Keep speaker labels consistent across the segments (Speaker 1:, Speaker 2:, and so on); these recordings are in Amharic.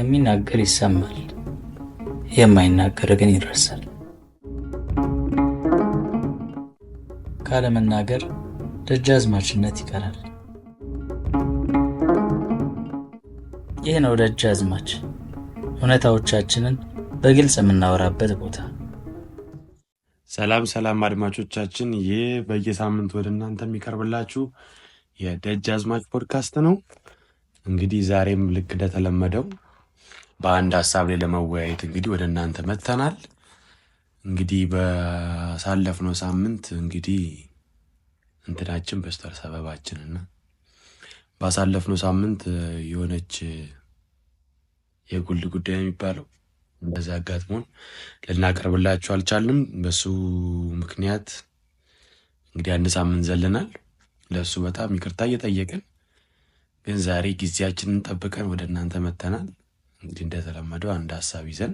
Speaker 1: የሚናገር ይሰማል፣ የማይናገር ግን ይረሳል። ካለመናገር ደጃዝማችነት ይቀራል። ይህ ነው ደጃዝማች፣ እውነታዎቻችንን በግልጽ የምናወራበት ቦታ።
Speaker 2: ሰላም ሰላም አድማጮቻችን፣ ይህ በየሳምንቱ ወደ እናንተ የሚቀርብላችሁ የደጃዝማች ፖድካስት ነው። እንግዲህ ዛሬም ልክ እንደተለመደው በአንድ ሀሳብ ላይ ለመወያየት እንግዲህ ወደ እናንተ መጥተናል። እንግዲህ ባሳለፍነው ሳምንት እንግዲህ እንትናችን በስቷል ሰበባችንና ባሳለፍነው ሳምንት የሆነች የጉል ጉዳይ የሚባለው እንደዛ አጋጥሞን ልናቀርብላችሁ አልቻልንም። በሱ ምክንያት እንግዲህ አንድ ሳምንት ዘለናል። ለሱ በጣም ይቅርታ እየጠየቅን ግን ዛሬ ጊዜያችንን ጠብቀን ወደ እናንተ መጥተናል። እንግዲህ እንደተለመደው አንድ ሀሳብ ይዘን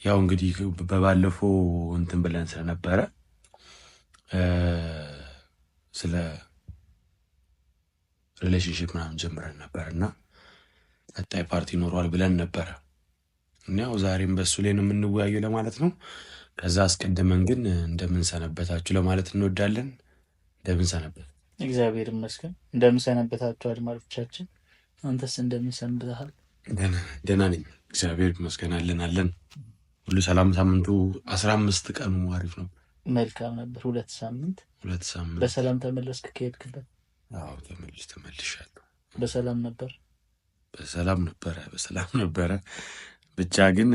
Speaker 2: ያው እንግዲህ በባለፈው እንትን ብለን ስለነበረ ስለ ሪሌሽንሽፕ ምናምን ጀምረን ነበር እና ቀጣይ ፓርቲ ይኖረዋል ብለን ነበረ። ያው ዛሬም በሱ ላይ ነው የምንወያየው ለማለት ነው። ከዛ አስቀድመን ግን እንደምንሰነበታችሁ ለማለት እንወዳለን። እንደምንሰነበት
Speaker 1: እግዚአብሔር ይመስገን። እንደምንሰነበታችሁ አድማጮቻችን፣ አንተስ እንደምንሰንብተሃል?
Speaker 2: ደህና ነኝ እግዚአብሔር ይመስገን። አለን ሁሉ ሰላም። ሳምንቱ 15 ቀኑ አሪፍ ነው።
Speaker 1: መልካም ነበር። 2 ሳምንት በሰላም ተመለስክ ከሄድክበት?
Speaker 2: አዎ ተመልሻለሁ።
Speaker 1: በሰላም ነበር?
Speaker 2: በሰላም ነበረ። ብቻ ግን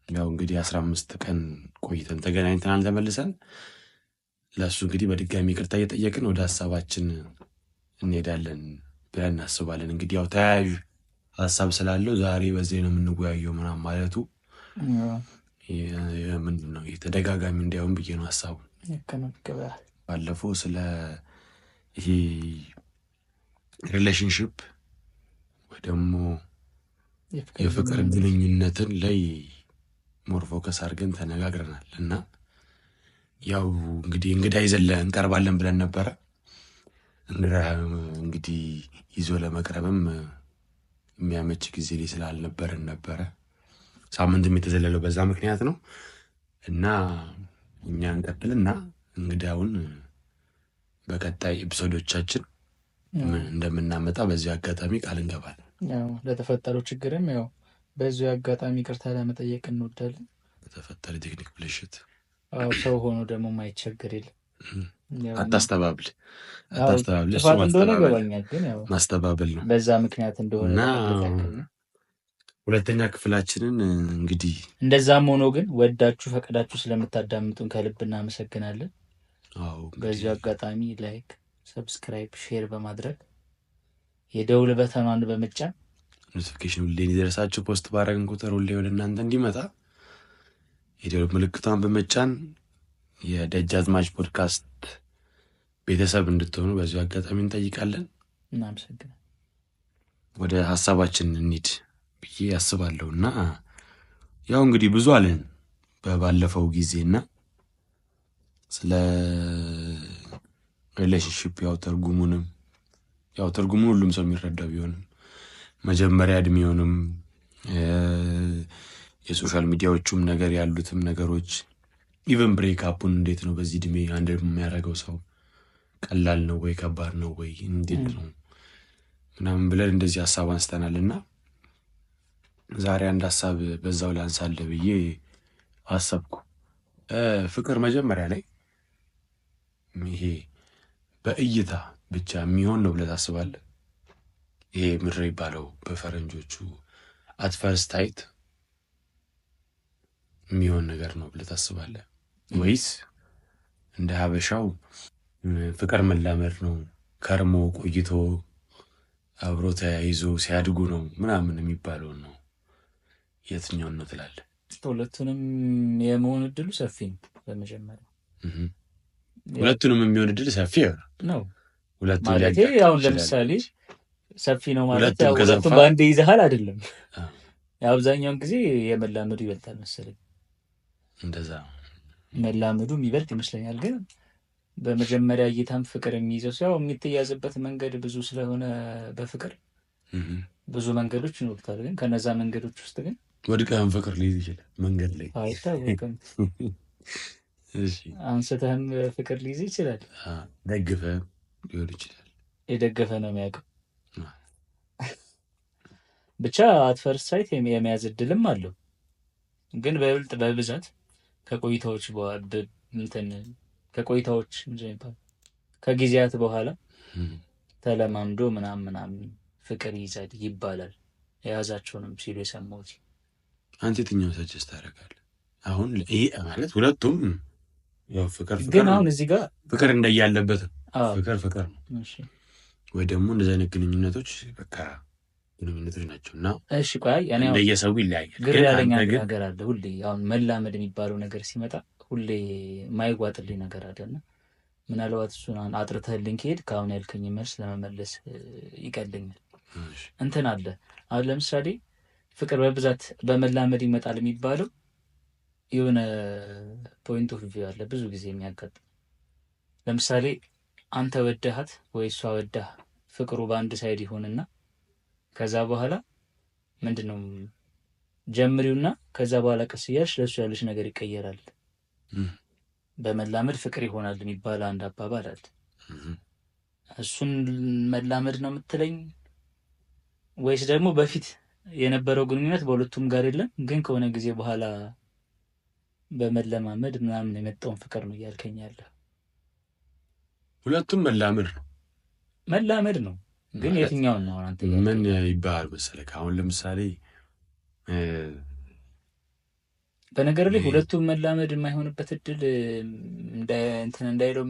Speaker 2: ያው እንግዲህ 15 ቀን ቆይተን ተገናኝተናል ተመልሰን። ለእሱ እንግዲህ በድጋሚ ይቅርታ እየጠየቅን ወደ ሀሳባችን እንሄዳለን ብለን እናስባለን። እንግዲህ ያው ተያያዥ ሀሳብ ስላለው ዛሬ በዚህ ነው የምንወያየው ምናምን ማለቱ ምንድን ነው ተደጋጋሚ እንዲያውም ብዬ ነው ሀሳቡ። ባለፈው ስለ ይሄ ሪሌሽንሽፕ ወይ ደግሞ የፍቅር ግንኙነትን ላይ ሞር ፎከስ አድርገን ተነጋግረናል እና ያው እንግዲህ እንግዳ ይዘን እንቀርባለን ብለን ነበረ። እንግዲህ ይዞ ለመቅረብም የሚያመች ጊዜ ላይ ስላልነበረን ነበረ ሳምንትም የተዘለለው በዛ ምክንያት ነው እና እኛ እንቀጥልና እንግዳውን በቀጣይ ኤፒሶዶቻችን እንደምናመጣ በዚህ አጋጣሚ ቃል እንገባለን።
Speaker 1: ያው ለተፈጠረው ችግርም ያው በዚህ አጋጣሚ ይቅርታ ለመጠየቅ እንወዳለን።
Speaker 2: ለተፈጠረ ቴክኒክ ብልሽት
Speaker 1: ሰው ሆኖ ደግሞ ማይቸገር የለም።
Speaker 2: አታስተባብል
Speaker 1: ጥፋት እንደሆነ ይገባኛል፣ ግን ያው
Speaker 2: ማስተባበል ነው
Speaker 1: በዛ ምክንያት እንደሆነ
Speaker 2: እና ሁለተኛ ክፍላችንን እንግዲህ
Speaker 1: እንደዛም ሆኖ ግን ወዳችሁ ፈቅዳችሁ ስለምታዳምጡን ከልብ እናመሰግናለን። በዚህ አጋጣሚ ላይክ፣ ሰብስክራይብ፣ ሼር በማድረግ የደውል በተኗን በመጫን
Speaker 2: ኖቲፊኬሽን ሁሌ እንዲደርሳችሁ ፖስት ባረግን ቁጥር ሁሌ ወደ እናንተ እንዲመጣ የደውል ምልክቷን በመጫን የደጃዝማች ፖድካስት ቤተሰብ እንድትሆኑ በዚሁ አጋጣሚ እንጠይቃለን።
Speaker 1: እናመሰግናለን።
Speaker 2: ወደ ሀሳባችን እንሂድ ብዬ ያስባለሁ እና ያው እንግዲህ ብዙ አለን በባለፈው ጊዜና ስለ ሪሌሽንሽፕ ያው ትርጉሙን ሁሉም ሰው የሚረዳው ቢሆንም መጀመሪያ እድሜውንም የሶሻል ሚዲያዎቹም ነገር ያሉትም ነገሮች ኢቨን ብሬክ አፑን እንዴት ነው በዚህ እድሜ አንድ የሚያደርገው ሰው ቀላል ነው ወይ ከባድ ነው ወይ እንዴት ነው ምናምን ብለን እንደዚህ ሀሳብ አንስተናል እና ዛሬ አንድ ሀሳብ በዛው ላንሳለ ብዬ አሰብኩ። ፍቅር መጀመሪያ ላይ ይሄ በእይታ ብቻ የሚሆን ነው ብለህ ታስባለህ? ይሄ ምድር ይባለው በፈረንጆቹ አት ፈርስት ሳይት የሚሆን ነገር ነው ብለህ ታስባለህ? ወይስ እንደ ሀበሻው ፍቅር መላመድ ነው ከርሞ ቆይቶ አብሮ ተያይዞ ሲያድጉ ነው ምናምን የሚባለውን ነው? የትኛውን ነው ትላለህ?
Speaker 1: ሁለቱንም የመሆን እድሉ ሰፊ ነው። በመጀመሪያ
Speaker 2: ሁለቱንም የሚሆን እድል ሰፊ ነው።
Speaker 1: ማለት አሁን ለምሳሌ ሰፊ ነው ማለት ሁለቱም በአንድ ይዘሃል አይደለም። አብዛኛውን ጊዜ የመላመዱ ይበልጣል መሰለኝ።
Speaker 2: እንደዛ
Speaker 1: መላመዱ የሚበልጥ ይመስለኛል። ግን በመጀመሪያ እይታም ፍቅር የሚይዘው ሰው የሚተያዝበት መንገድ ብዙ ስለሆነ በፍቅር ብዙ መንገዶች ይኖሩታል። ግን ከነዛ መንገዶች ውስጥ ግን
Speaker 2: ወድቀህም ፍቅር ሊይዝ ይችላል መንገድ ላይ
Speaker 1: አይታወቅም። አንስተህም ፍቅር ሊይዝ ይችላል።
Speaker 2: ደግፈህም ሊሆን ይችላል።
Speaker 1: የደገፈ ነው የሚያውቀው። ብቻ አትፈርስት ሳይት የመያዝ እድልም አለው። ግን በብዛት ከቆይታዎች ከጊዜያት በኋላ ተለማምዶ ምናምን ፍቅር ይይዛል ይባላል። የያዛቸውንም ሲሉ የሰማሁት።
Speaker 2: አንተ የትኛው ሰጀስት ታደርጋለህ? አሁን ይሄ ማለት ሁለቱም ያው ፍቅር
Speaker 1: ግን አሁን እዚህ ጋር
Speaker 2: ፍቅር እንደያለበት ፍቅር ነው ወይ ደግሞ እንደዚህ አይነት ግንኙነቶች በቃ ግንኙነቶች ናቸው እና
Speaker 1: እሺ፣ ቆይ እኔ
Speaker 2: እንደየሰው ይለያያል።
Speaker 1: ግር ያለኝ ነገር አለ ሁሌ። አሁን መላመድ የሚባለው ነገር ሲመጣ ሁሌ ማይጓጥልኝ ነገር አለና ምናልባት እሱን አጥርተህልኝ ከሄድ ከአሁን ያልከኝ መልስ ለመመለስ ይቀለኛል። እንትን አለ አሁን ለምሳሌ ፍቅር በብዛት በመላመድ ይመጣል የሚባለው የሆነ ፖይንት ኦፍ ቪው አለ ብዙ ጊዜ የሚያጋጥም። ለምሳሌ አንተ ወደሃት ወይ እሷ ወዳህ ፍቅሩ በአንድ ሳይድ ይሆንና ከዛ በኋላ ምንድነው ጀምሪውና ከዛ በኋላ ቀስ እያልሽ ለእሱ ያለሽ ነገር ይቀየራል። በመላመድ ፍቅር ይሆናል የሚባል አንድ አባባል አለ። እሱን መላመድ ነው የምትለኝ ወይስ ደግሞ በፊት የነበረው ግንኙነት በሁለቱም ጋር የለም ግን ከሆነ ጊዜ በኋላ በመለማመድ ምናምን የመጣውን ፍቅር ነው እያልከኝ ያለ?
Speaker 2: ሁለቱም መላመድ ነው
Speaker 1: ግን የትኛውን ነው አንተ?
Speaker 2: ምን ይባላል መሰለህ? አሁን ለምሳሌ
Speaker 1: በነገር ላይ ሁለቱም መላመድ የማይሆንበት እድል እንዳይለው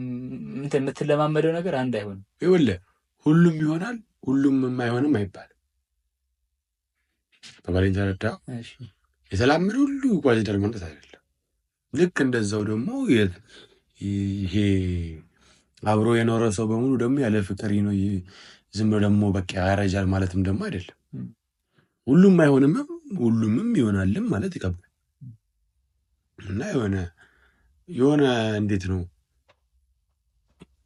Speaker 1: የምትለማመደው ነገር አንድ አይሆንም።
Speaker 2: ይኸውልህ ሁሉም ይሆናል ሁሉም የማይሆንም አይባልም። በባሌን ተረዳ። የተላመደ ሁሉ ጓዝ ደርመንበት አይደለም። ልክ እንደዛው ደግሞ ይሄ አብሮ የኖረ ሰው በሙሉ ደግሞ ያለ ፍቅር ነው ዝም ብሎ ደግሞ በቃ ያረጃል ማለትም ደግሞ አይደለም። ሁሉም አይሆንም ሁሉምም ይሆናልም ማለት ይከብዳል። እና የሆነ እንዴት ነው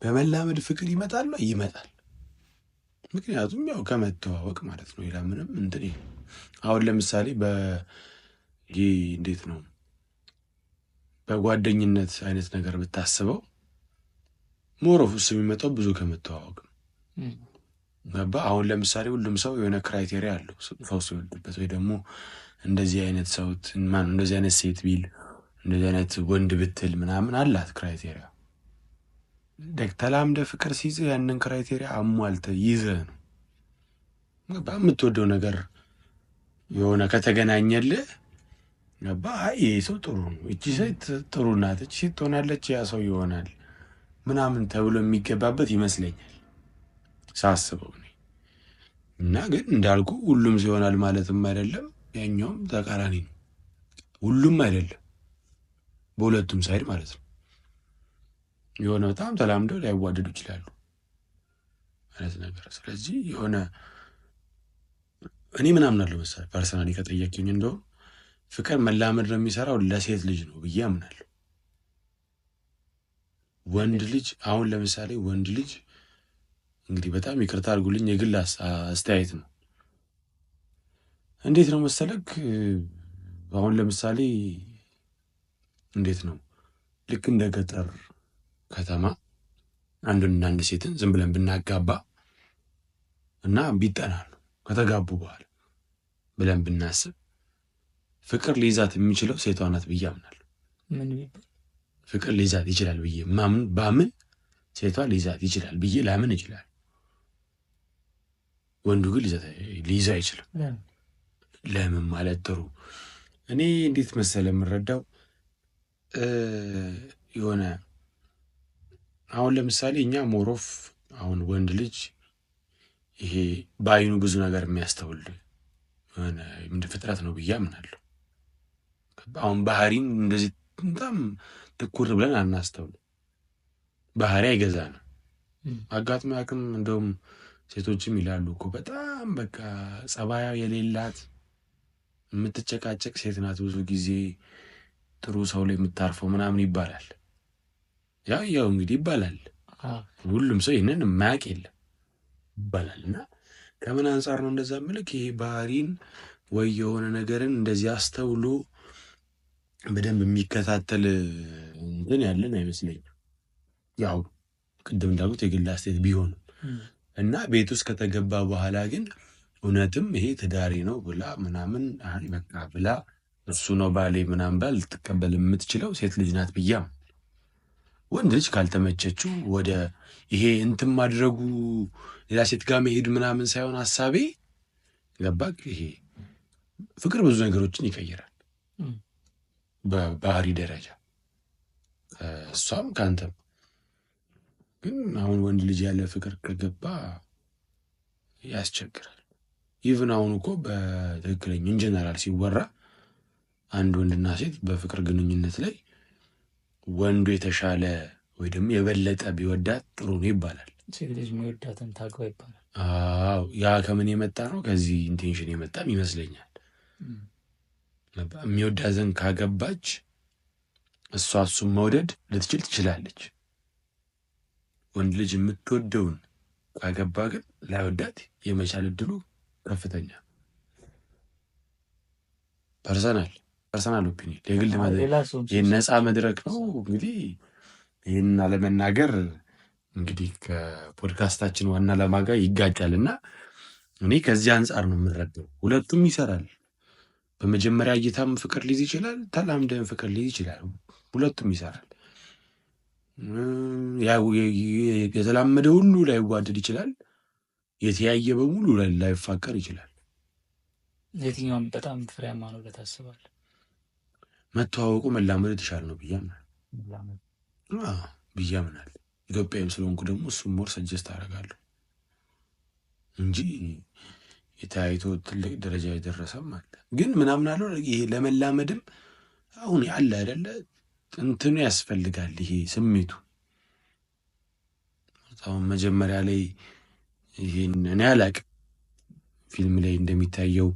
Speaker 2: በመላመድ ፍቅር ይመጣል። ምክንያቱም ያው ከመተዋወቅ ማለት ነው። ሌላ ምንም እንትን አሁን ለምሳሌ እንዴት ነው በጓደኝነት አይነት ነገር ብታስበው ሞሮፍስ የሚመጣው ብዙ ከመተዋወቅ ነው። አሁን ለምሳሌ ሁሉም ሰው የሆነ ክራይቴሪያ አለው ሰው ሲወድበት ወይ ደግሞ እንደዚህ አይነት ሰው እንደዚህ አይነት ሴት ቢል እንደዚህ አይነት ወንድ ብትል ምናምን አላት ክራይቴሪያ። ተላምደ ፍቅር ሲይዝ ያንን ክራይቴሪያ አሟልተ ይዘህ ነው የምትወደው ነገር የሆነ ከተገናኘልህ ይህ ሰው ጥሩ ነው፣ እቺ ሴት ጥሩ ናት፣ እቺ ሴት ትሆናለች፣ ያ ሰው ይሆናል ምናምን ተብሎ የሚገባበት ይመስለኛል ሳስበው። እና ግን እንዳልኩ ሁሉም ሲሆናል ማለትም አይደለም፣ ያኛውም ተቃራኒ ነው። ሁሉም አይደለም በሁለቱም ሳይድ ማለት ነው። የሆነ በጣም ተላምደው ላይዋደዱ ይችላሉ አይነት ነገር። ስለዚህ የሆነ እኔ ምናምን አለው መሰለህ ፐርሰናሊ ከጠየቅኝ እንደውም ፍቅር መላመድ ነው የሚሰራው ለሴት ልጅ ነው ብዬ አምናለሁ። ወንድ ልጅ አሁን ለምሳሌ ወንድ ልጅ እንግዲህ በጣም ይቅርታ አድርጉልኝ የግል አስተያየት ነው። እንዴት ነው መሰለክ አሁን ለምሳሌ እንዴት ነው ልክ እንደ ገጠር ከተማ አንዱንና አንድ ሴትን ዝም ብለን ብናጋባ እና ቢጠናሉ ከተጋቡ በኋላ ብለን ብናስብ ፍቅር ሊይዛት የሚችለው ሴቷ ናት ብዬ አምናለሁ። ፍቅር ሊይዛት ይችላል ብዬ ባምን ሴቷ ሊይዛት ይችላል ብዬ ላምን ይችላል። ወንዱ ግን ሊይዛ አይችልም። ለምን ማለት ጥሩ እኔ እንዴት መሰለ የምረዳው የሆነ አሁን ለምሳሌ እኛ ሞሮፍ አሁን ወንድ ልጅ ይሄ በአይኑ ብዙ ነገር የሚያስተውል የሆነ ምንድን ፍጥረት ነው ብዬ አምናለሁ። አሁን ባህሪን እንደዚህ በጣም ትኩር ብለን አናስተውል። ባህሪ አይገዛንም። አጋጥሞ ያክም እንደውም ሴቶችም ይላሉ እኮ በጣም በቃ ጸባያ የሌላት የምትጨቃጨቅ ሴት ናት ብዙ ጊዜ ጥሩ ሰው ላይ የምታርፈው ምናምን ይባላል። ያው እንግዲህ ይባላል። ሁሉም ሰው ይህንን የማያውቅ የለም ይባላል። እና ከምን አንጻር ነው እንደዛ ምልክ? ይሄ ባህሪን ወይ የሆነ ነገርን እንደዚህ አስተውሎ በደንብ የሚከታተል እንትን ያለን አይመስለኝም። ያው ቅድም እንዳሉት የግል አስተያየት ቢሆንም እና ቤት ውስጥ ከተገባ በኋላ ግን እውነትም ይሄ ትዳሬ ነው ብላ ምናምን በቃ ብላ እሱ ነው ባሌ ምናምን ባል ልትቀበል የምትችለው ሴት ልጅ ናት ብያም። ወንድ ልጅ ካልተመቸችው ወደ ይሄ እንትን ማድረጉ ሌላ ሴት ጋር መሄድ ምናምን ሳይሆን ሀሳቤ ገባክ? ይሄ ፍቅር ብዙ ነገሮችን ይቀይራል በባህሪ ደረጃ እሷም ከአንተም። ግን አሁን ወንድ ልጅ ያለ ፍቅር ከገባ ያስቸግራል። ኢቭን አሁን እኮ በትክክለኛ ኢንጀነራል ሲወራ አንድ ወንድና ሴት በፍቅር ግንኙነት ላይ ወንዱ የተሻለ ወይ ደግሞ የበለጠ ቢወዳት ጥሩ ነው ይባላል።
Speaker 1: ሴት ልጅ የሚወዳትን ታግባ ይባላል።
Speaker 2: አዎ ያ ከምን የመጣ ነው? ከዚህ ኢንቴንሽን የመጣም ይመስለኛል። የሚወዳትን ካገባች እሷ እሱን መውደድ ልትችል ትችላለች። ወንድ ልጅ የምትወደውን ካገባ ግን ላይወዳት የመቻል እድሉ ከፍተኛ። ፐርሰናል ኦፒኒየን የግል ነፃ መድረክ ነው። እንግዲህ ይህን አለመናገር እንግዲህ ከፖድካስታችን ዋና ዓላማ ጋር ይጋጫል እና እኔ ከዚህ አንጻር ነው የምንረዳው። ሁለቱም ይሰራል። በመጀመሪያ እይታም ፍቅር ሊይዝ ይችላል፣ ተላምደን ፍቅር ሊይዝ ይችላል። ሁለቱም ይሰራል። የተላመደ ሁሉ ላይዋደድ ይችላል፣ የተያየ በሙሉ ላይፋቀር ይችላል።
Speaker 1: የትኛውም በጣም ፍሬያማ ነው ብለህ ታስባለህ?
Speaker 2: መተዋወቁ መላመድ የተሻለ ነው ብያምናል። ኢትዮጵያዊም ስለሆንኩ ደግሞ እሱም ሞር ሰጀስት አደርጋለሁ እንጂ የተያይቶ ትልቅ ደረጃ የደረሰም አለ። ግን ምናምን አለው ይሄ ለመላመድም አሁን ያለ አይደለ እንትኑ ያስፈልጋል። ይሄ ስሜቱ አሁን መጀመሪያ ላይ ይሄን እኔ አላቅም ፊልም ላይ እንደሚታየው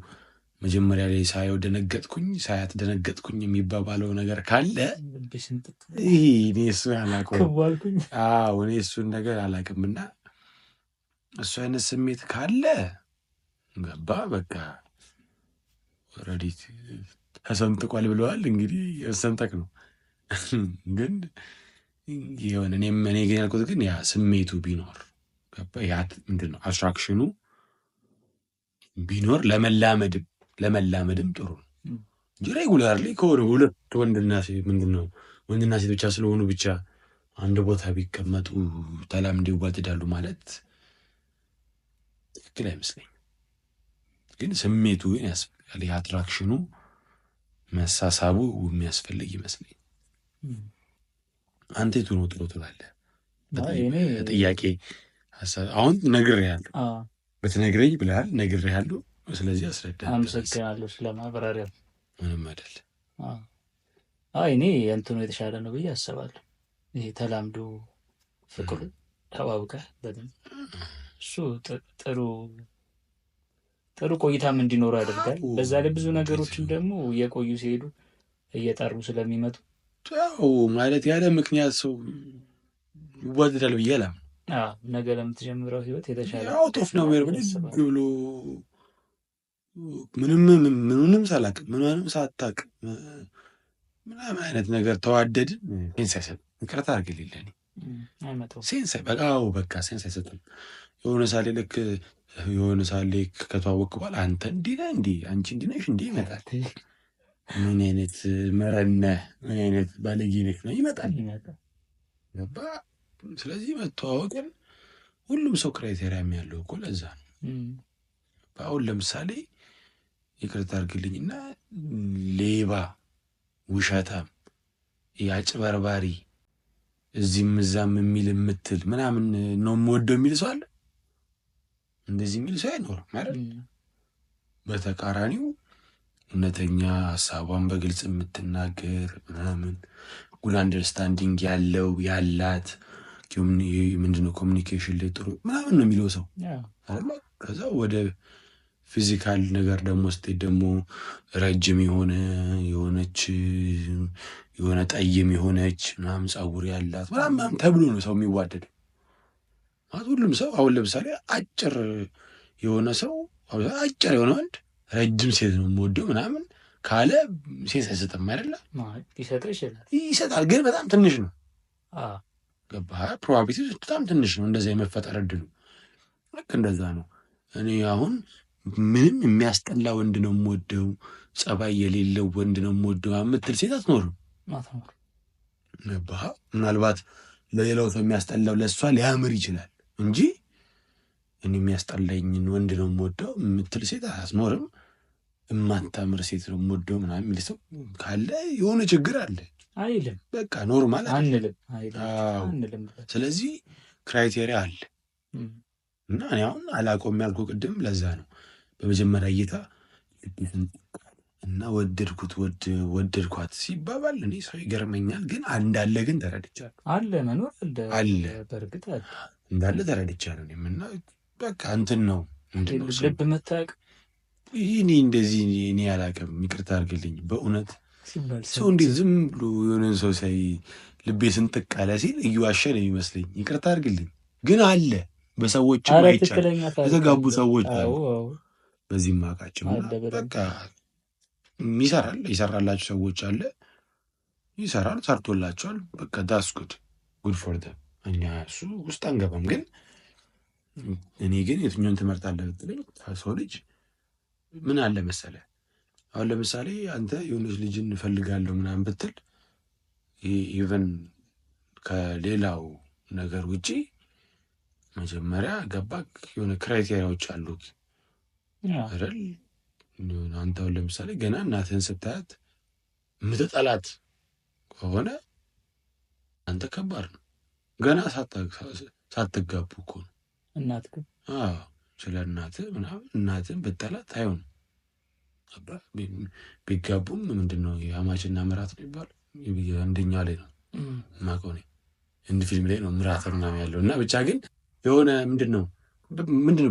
Speaker 2: መጀመሪያ ላይ ሳየው ደነገጥኩኝ፣ ሳያት ደነገጥኩኝ የሚባባለው ነገር ካለ እኔ እሱ አላውቅም። እኔ እሱን ነገር አላውቅምና እሱ አይነት ስሜት ካለ ገባ በቃ ኦልሬዲ ተሰንጥቋል ብለዋል። እንግዲህ መሰንጠቅ ነው። ግን የሆነ እኔ ግን ያልኩት ግን ያ ስሜቱ ቢኖር ገባ ያ ምንድን ነው አትራክሽኑ ቢኖር ለመላመድም ጥሩ ነው እንጂ ሬጉላርሊ ከሆነ ሁለት ወንድና ሴት ምንድነው ወንድና ሴት ብቻ ስለሆኑ ብቻ አንድ ቦታ ቢቀመጡ ተላምደው ይዋደዳሉ ማለት ትክክል አይመስለኝም። ግን ስሜቱ ግን ያስፈልጋል። የአትራክሽኑ መሳሳቡ የሚያስፈልግ ይመስለኝ። አንተ የቱ ነው ጥሩ ትላለህ? ጥያቄ አሁን ነግሬሃለሁ፣ በትነግረኝ ብለሃል፣ ነግሬሃለሁ። ስለዚህ አስረዳ።
Speaker 1: አመሰግናለሁ ስለማብራሪያው።
Speaker 2: ምንም አይደል።
Speaker 1: እኔ እንትኑ የተሻለ ነው ብዬ አስባለሁ። ይሄ ተላምዶ ፍቅሩ ተዋውቀህ በደንብ እሱ ጥሩ ቆይታም እንዲኖሩ ያደርጋል። በዛ ላይ ብዙ ነገሮችን ደግሞ እየቆዩ ሲሄዱ እየጠሩ ስለሚመጡ
Speaker 2: ማለት ያለ ምክንያት ሰው ይዋደዳል ብዬ አላምንም።
Speaker 1: ነገ ለምትጀምረው ህይወት የተሻለ
Speaker 2: ጦፍ ነው ብሎ ምንም ሳላቅ ምንም ሳታቅ ምናምን አይነት ነገር ተዋደድን ሴንስ አይሰጥም። ይቅርታ አድርግልኝ ሴንስ በቃ ሴንስ አይሰጥም። የሆነ ሳሌ ልክ የሆነ ሳሌ ከተዋወቅ በኋላ አንተ እንዲህ ነህ እንዲህ አንቺ እንዲህ ነሽ እንዲህ ይመጣል። ምን አይነት መረነህ ምን አይነት ባለጌ ነህ ነው ይመጣል። ገባ? ስለዚህ መተዋወቅን ሁሉም ሰው ክራይቴሪያም ያለው እኮ ለዛ ነው። አሁን ለምሳሌ ይቅርታ አድርግልኝና ሌባ፣ ውሸታም፣ አጭበርባሪ እዚህም እዛም የሚል የምትል ምናምን ነው የምወደው የሚል ሰው አለ? እንደዚህ የሚል ሰው አይኖርም ማለት። በተቃራኒው እውነተኛ ሀሳቧን በግልጽ የምትናገር ምናምን ጉድ አንደርስታንዲንግ ያለው ያላት ምንድነው ኮሚኒኬሽን ላይ ጥሩ ምናምን ነው የሚለው ሰው አለ። ከዛ ወደ ፊዚካል ነገር ደግሞ ስትሄድ ደግሞ ረጅም የሆነ ጠይም የሆነች ምናምን ፀጉር ያላት ምናምን ተብሎ ነው ሰው የሚዋደድ ማለት። ሁሉም ሰው አሁን ለምሳሌ አጭር የሆነ ሰው አጭር የሆነ ወንድ ረጅም ሴት ነው የምወደው ምናምን ካለ ሴት አይሰጥም አይደለ? ይሰጣል፣ ግን በጣም ትንሽ ነው። ገባህ? ፕሮባቢሊቲ በጣም ትንሽ ነው እንደዛ የመፈጠር እድሉ። ልክ እንደዛ ነው። እኔ አሁን ምንም የሚያስጠላ ወንድ ነው የምወደው፣ ጸባይ የሌለው ወንድ ነው የምወደው የምትል ሴት አትኖርም። ገባህ? ምናልባት ለሌላው ሰው የሚያስጠላው ለእሷ ሊያምር ይችላል እንጂ እኔ የሚያስጠላኝን ወንድ ነው የምወደው የምትል ሴት አትኖርም። የማታምር ሴት ነው የምወደው ምናምን የሚል ሰው ካለ የሆነ ችግር አለ
Speaker 1: አይልም።
Speaker 2: በቃ ኖርማል
Speaker 1: አንልም።
Speaker 2: ስለዚህ ክራይቴሪያ አለ እና እኔ አሁን አላውቀውም ያልኩ ቅድም ለዛ ነው። በመጀመሪያ እይታ እና ወደድኳት ሲባባል እኔ ሰው ይገርመኛል፣ ግን እንዳለ ግን ተረድቻለሁ።
Speaker 1: አለ መኖር
Speaker 2: አለ
Speaker 1: በእርግጥ አለ
Speaker 2: እንዳለ ተረድቻለሁ። እና በቃ እንትን ነው
Speaker 1: ልብ መታቅ
Speaker 2: ይህ እንደዚህ እኔ አላውቅም። ይቅርታ አድርግልኝ በእውነት ሰው እንዴት ዝም ብሎ የሆነን ሰው ሳይ ልቤ ስንጥቅ አለ ሲል እየዋሸ ነው የሚመስለኝ። ይቅርታ አድርግልኝ፣ ግን አለ በሰዎችም አይቻል የተጋቡ ሰዎች አሉ በዚህ ማቃጭም በቃ ይሰራል ይሰራላቸው ሰዎች አለ ይሰራል ሰርቶላቸዋል። በቃ ዳስ ጉድ ፎር ደም። እኛ እሱ ውስጥ አንገባም። ግን እኔ ግን የትኛውን ትመርጣለህ ብትለኝ ሰው ልጅ ምን አለ መሰለህ፣ አሁን ለምሳሌ አንተ የሆነች ልጅን እፈልጋለሁ ምናምን ብትል ኢቨን ከሌላው ነገር ውጪ መጀመሪያ ገባክ የሆነ ክራይቴሪያዎች አሉት አይደል? አንተ አሁን ለምሳሌ ገና እናትህን ስታያት የምትጠላት ከሆነ አንተ ከባድ ነው። ገና ሳትጋቡ እኮ ነው
Speaker 1: እናት ግን
Speaker 2: ስለ እናትህ ምናምን እናትህን ብትጠላት አይሆንም። ቢጋቡም ምንድን ነው የአማችና ምራት ነው ይባላል። አንደኛ ላይ ነው የማውቀው እኔ እንድ ፊልም ላይ ነው ምራት ምናምን ያለው እና ብቻ ግን የሆነ ምንድን ነው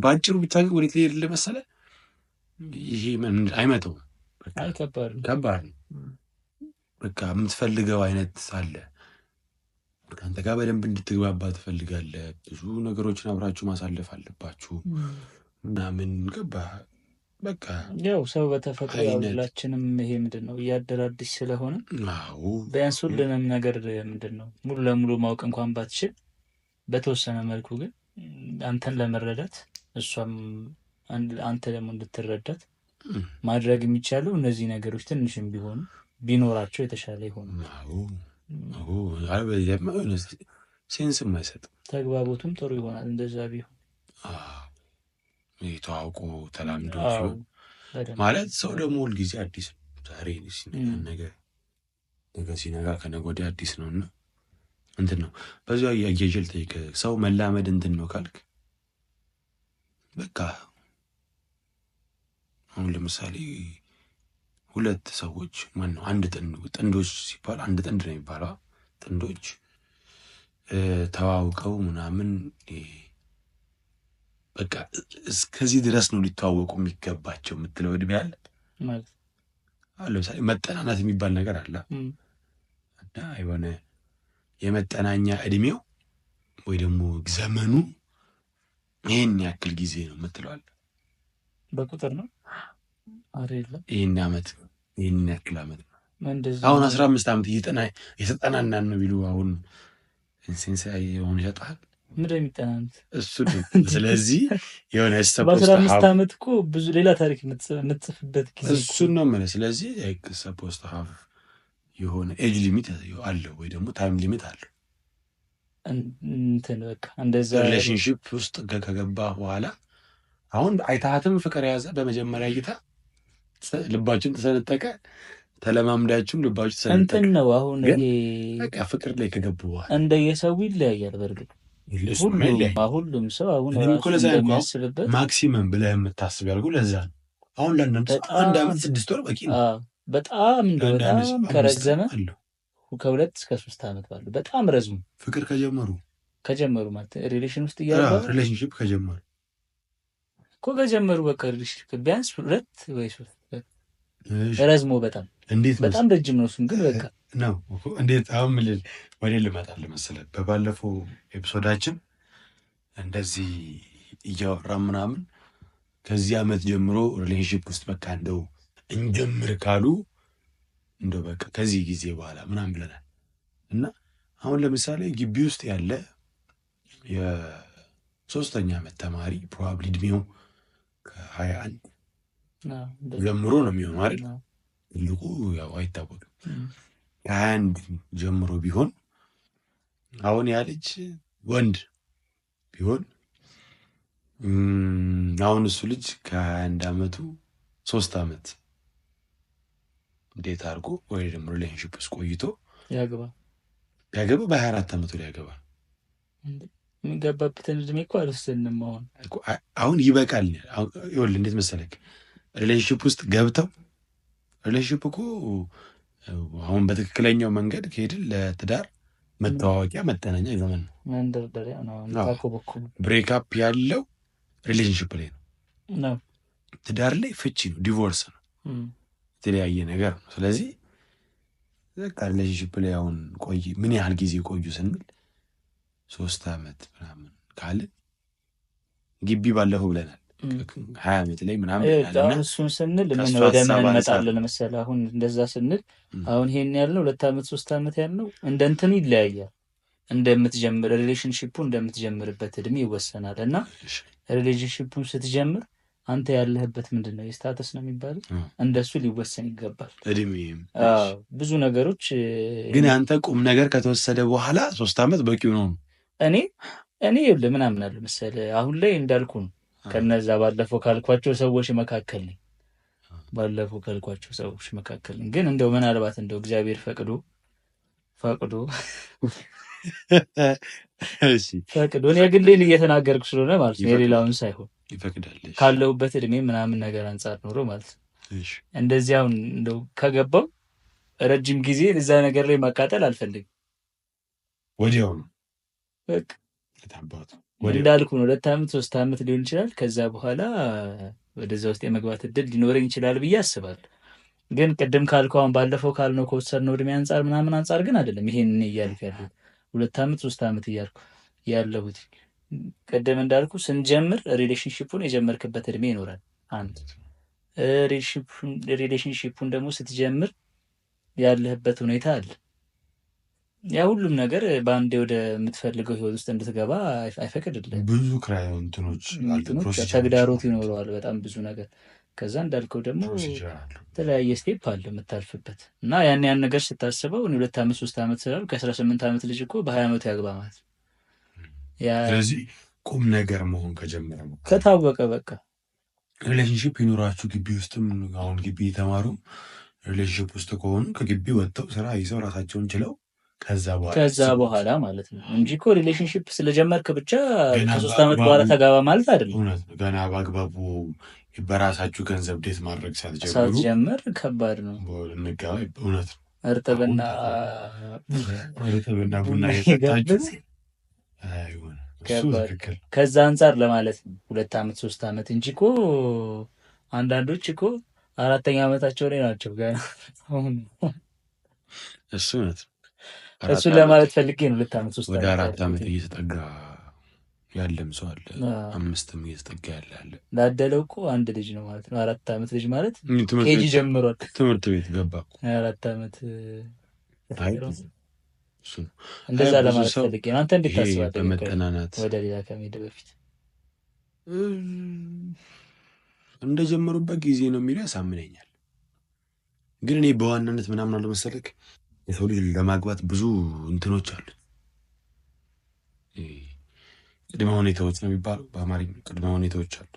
Speaker 2: በአጭሩ ብቻ ግን ወዴት ሊሄድ መሰለህ ይሄ አይመጣውም። ከባድ ነው። በቃ የምትፈልገው አይነት አለ። ከአንተ ጋር በደንብ እንድትግባባ ትፈልጋለህ። ብዙ ነገሮችን አብራችሁ ማሳለፍ አለባችሁ ምናምን ገባህ? በቃ
Speaker 1: ያው ሰው በተፈጥሮ ሁላችንም ይሄ ምንድን ነው እያደራድሽ ስለሆነ ቢያንስ ሁሉንም ነገር ምንድን ነው ሙሉ ለሙሉ ማወቅ እንኳን ባትችል በተወሰነ መልኩ ግን አንተን ለመረዳት እሷም አንተ ደግሞ እንድትረዳት ማድረግ የሚቻለው እነዚህ ነገሮች ትንሽም ቢሆኑ ቢኖራቸው የተሻለ ይሆኑ።
Speaker 2: ሴንስም አይሰጥም፣
Speaker 1: ተግባቦቱም ጥሩ ይሆናል። እንደዛ ቢሆን
Speaker 2: ተዋውቆ ተላምዶ ማለት ሰው ደግሞ ሁልጊዜ አዲስ ነው። ዛሬ ነገ ሲነጋ ከነገ ወዲያ አዲስ ነው እና እንትን ነው በዚያ እያየጀል ጠይቀ ሰው መላመድ እንትን ነው ካልክ በቃ አሁን ለምሳሌ ሁለት ሰዎች ማነው አንድ ጥንዶች ሲባል አንድ ጥንድ ነው የሚባለው። ጥንዶች ተዋውቀው ምናምን በቃ እስከዚህ ድረስ ነው ሊተዋወቁ የሚገባቸው የምትለው እድሜ አለ ማለት። አሁን ለምሳሌ መጠናናት የሚባል ነገር አለ እና የሆነ የመጠናኛ እድሜው ወይ ደግሞ ዘመኑ ይህን ያክል ጊዜ ነው የምትለዋል።
Speaker 1: በቁጥር ነው አይደለም?
Speaker 2: ይህን ዓመት ይህን ያክል ዓመት ነው። አሁን 15 ዓመት የተጠናናን ነው ቢሉ አሁን ሴንሳይ የሆነ ይሰጣል
Speaker 1: ምንድን የሚጠናኑት
Speaker 2: እሱ። ስለዚህ የሆነ
Speaker 1: በ15 ዓመት እኮ ብዙ ሌላ ታሪክ የምትጽፍበት ጊዜ
Speaker 2: እሱን ነው የምልህ። ስለዚህ ሰፖስት ሀቭ የሆነ ኤጅ ሊሚት አለው ወይ ደግሞ ታይም ሊሚት አለው።
Speaker 1: እንትን በቃ እንደዛ
Speaker 2: ሪሌሽንሽፕ ውስጥ ከገባ በኋላ አሁን አይታሃትም ፍቅር የያዘ በመጀመሪያ እይታ ልባችን ተሰነጠቀ፣ ተለማምዳችሁም ልባችሁ ተሰነጠቀ
Speaker 1: እንትን ነው። አሁን ይሄ
Speaker 2: በቃ ፍቅር ላይ ከገቡ በኋላ
Speaker 1: እንደየሰው ይለያያል። በእርግጥ ሁሉም ሰው አሁን
Speaker 2: እንደሚያስብበት ማክሲመም ብለህ የምታስብ ያልኩ ለዛ ነው። አሁን ለአንዳንድ ሰው 1 ዓመት 6 ወር በቂ ነው።
Speaker 1: በጣም ከረዘመ ከ2 እስከ 3 ዓመት ባሉ በጣም ረዝሙ
Speaker 2: ፍቅር ከጀመሩ ማለት
Speaker 1: ሪሌሽን ውስጥ እያሉ
Speaker 2: ሪሌሽንሽፕ ከጀመሩ
Speaker 1: በቃ ሪሌሽንሽፕ ቢያንስ 2 ወይ 3 ረዝሞ በጣም ረጅም ነው። እሱም ግን በቃ
Speaker 2: ነው እኮ እንዴት አሁን ምልል ወደ ልመጣልህ መሰለህ። በባለፈው ኤፒሶዳችን እንደዚህ እያወራን ምናምን ከዚህ ዓመት ጀምሮ ሪሌሽንሽፕ ውስጥ በቃ እንደው እንጀምር ካሉ እንደው በቃ ከዚህ ጊዜ በኋላ ምናምን ብለናል። እና አሁን ለምሳሌ ግቢ ውስጥ ያለ የ3ኛ ዓመት ተማሪ ፕሮባብሊ እድሜው ከ21 ጀምሮ ነው የሚሆነው አይደል? ትልቁ ያው አይታወቅም። ከ21 ጀምሮ ቢሆን አሁን ያ ልጅ ወንድ ቢሆን አሁን እሱ ልጅ ከ21 ዓመቱ 3 ዓመት እንዴት አድርጎ ወይ ደግሞ ሪሌሽንሽፕ ውስጥ ቆይቶ
Speaker 1: ያገባ
Speaker 2: በ24 ዓመቱ ላይ ያገባ
Speaker 1: የሚገባበትን እድሜ እኮ አልወሰንም።
Speaker 2: አሁን ይበቃል። ይኸውልህ እንዴት መሰለክ ሪሌሽንሽፕ ውስጥ ገብተው ሪሌሽንሽፕ እኮ አሁን በትክክለኛው መንገድ ከሄድን ለትዳር መተዋወቂያ መጠናኛ ዘመን ነው፣
Speaker 1: መንደርደሪያ ነው።
Speaker 2: ብሬክአፕ ያለው ሪሌሽንሽፕ ላይ ነው። ትዳር ላይ ፍቺ ነው፣ ዲቮርስ ነው፣ የተለያየ ነገር ነው። ስለዚህ በቃ ሪሌሽንሽፕ ላይ አሁን ቆይ ምን ያህል ጊዜ ቆዩ ስንል 3 ዓመት ምናምን ካልን ግቢ ባለፈው ብለናል 20 ዓመት ላይ ምናምን
Speaker 1: እሱን ስንል ምን ወደ ምን እንመጣለን መሰለህ? አሁን እንደዛ ስንል አሁን ይሄን ያልነው 2 ዓመት 3 ዓመት ያልነው እንደ እንትኑ ይለያያል። እንደምትጀምር ሪሌሽንሺፑ እንደምትጀምርበት እድሜ ይወሰናል። እና ሪሌሽንሺፑን ስትጀምር አንተ ያለህበት ምንድን ነው የስታተስ ነው የሚባለው፣ እንደሱ ሊወሰን ይገባል እድሜም። ብዙ ነገሮች
Speaker 2: ግን አንተ ቁም ነገር ከተወሰደ በኋላ 3 ዓመት በቂው ነው።
Speaker 1: እኔ ምን አምናለሁ መሰለህ? አሁን ላይ እንዳልኩ ነው ከነዛ ባለፈው ካልኳቸው ሰዎች መካከል ነኝ። ግን እንደው ምናልባት እንደው እግዚአብሔር ፈቅዶ እኔ ግሌን እየተናገርኩ ስለሆነ ማለት ነው የሌላውን ሳይሆን ካለሁበት እድሜ ምናምን ነገር አንጻር ኖሮ ማለት ነው እንደዚህ አሁን እንደው ከገባው ረጅም ጊዜ እዛ ነገር ላይ መቃጠል አልፈልግም።
Speaker 2: ወዲያው ነው
Speaker 1: በቃ እንዳልኩ ነው 2 ዓመት 3 ዓመት ሊሆን ይችላል። ከዛ በኋላ ወደዛ ውስጥ የመግባት እድል ሊኖረኝ ይችላል ብዬ አስባለሁ። ግን ቅድም ካልከው አሁን ባለፈው ካልነው ከወሰድነው እድሜ አንጻር ምናምን አንጻር ግን አይደለም ይሄን እኔ እያልኩ ያለሁት 2 ዓመት 3 ዓመት እያልኩ ያለሁት ቅድም እንዳልኩ ስንጀምር ሪሌሽንሺፑን የጀመርክበት እድሜ ይኖራል። አንድ ሪሌሽንሺፑን ደግሞ ስትጀምር ያለህበት ሁኔታ አለ። ያ ሁሉም ነገር በአንዴ ወደ የምትፈልገው ህይወት ውስጥ እንድትገባ አይፈቅድልህም።
Speaker 2: ብዙ ክራዮንትኖች
Speaker 1: ተግዳሮት ይኖረዋል፣ በጣም ብዙ ነገር። ከዛ እንዳልከው ደግሞ የተለያየ ስቴፕ አለ የምታልፍበት እና ያን ነገር ስታስበው 2 ዓመት 3 ዓመት ስላሉ ከ18 ዓመት ልጅ እኮ በ20 ዓመቱ ያግባ ማለት።
Speaker 2: ስለዚህ ቁም ነገር መሆን ከጀመረ
Speaker 1: ከታወቀ በቃ
Speaker 2: ሪሌሽንሽፕ ይኖራችሁ ግቢ ውስጥም አሁን ግቢ የተማሩም ሪሌሽንሽፕ ውስጥ ከሆኑ ከግቢ ወጥተው ስራ ይዘው ራሳቸውን ችለው ከዛ በኋላ ማለት ነው እንጂ እኮ ሪሌሽንሽፕ ስለጀመርክ ብቻ ከ3 ዓመት በኋላ ተጋባ ማለት አይደለም። ገና በአግባቡ በራሳችሁ ገንዘብ ዴት ማድረግ
Speaker 1: ሳትጀምር ከባድ ነው።
Speaker 2: እንጋባ እውነት ነው።
Speaker 1: እርጥብና
Speaker 2: ቡና የጠጣችሁ
Speaker 1: ከዛ አንጻር ለማለት ነው 2 ዓመት 3 ዓመት እንጂ እኮ አንዳንዶች እኮ 4ኛ ዓመታቸው ላይ ናቸው ገና አሁን።
Speaker 2: እሱ እውነት ነው።
Speaker 1: እሱን ለማለት ፈልጌ ነው። 2 ዓመት 3 ዓመት
Speaker 2: ወደ 4 ዓመት እየተጠጋ ያለም ሰው አለ፣ 5ም እየተጠጋ ያለ
Speaker 1: ላደለው እኮ አንድ ልጅ ነው ማለት ነው። 4 ዓመት ልጅ ማለት ኬጂ ጀምሯል፣
Speaker 2: ትምህርት ቤት ገባ እኮ
Speaker 1: 4 ዓመት። እንደዛ ለማለት ፈልጌ ነው። አንተ እንዴት ታስባለህ?
Speaker 2: በመጠናናት
Speaker 1: ወደ ሌላ ከመሄድ በፊት
Speaker 2: እንደጀመሩበት ጊዜ ነው የሚለው ያሳምነኛል። ግን እኔ በዋናነት ምናምን አለ መሰለክ የሰው ልጅ ለማግባት ብዙ እንትኖች አሉ። ቅድመ ሁኔታዎች ነው የሚባለው በአማርኛ። ቅድመ ሁኔታዎች አሉ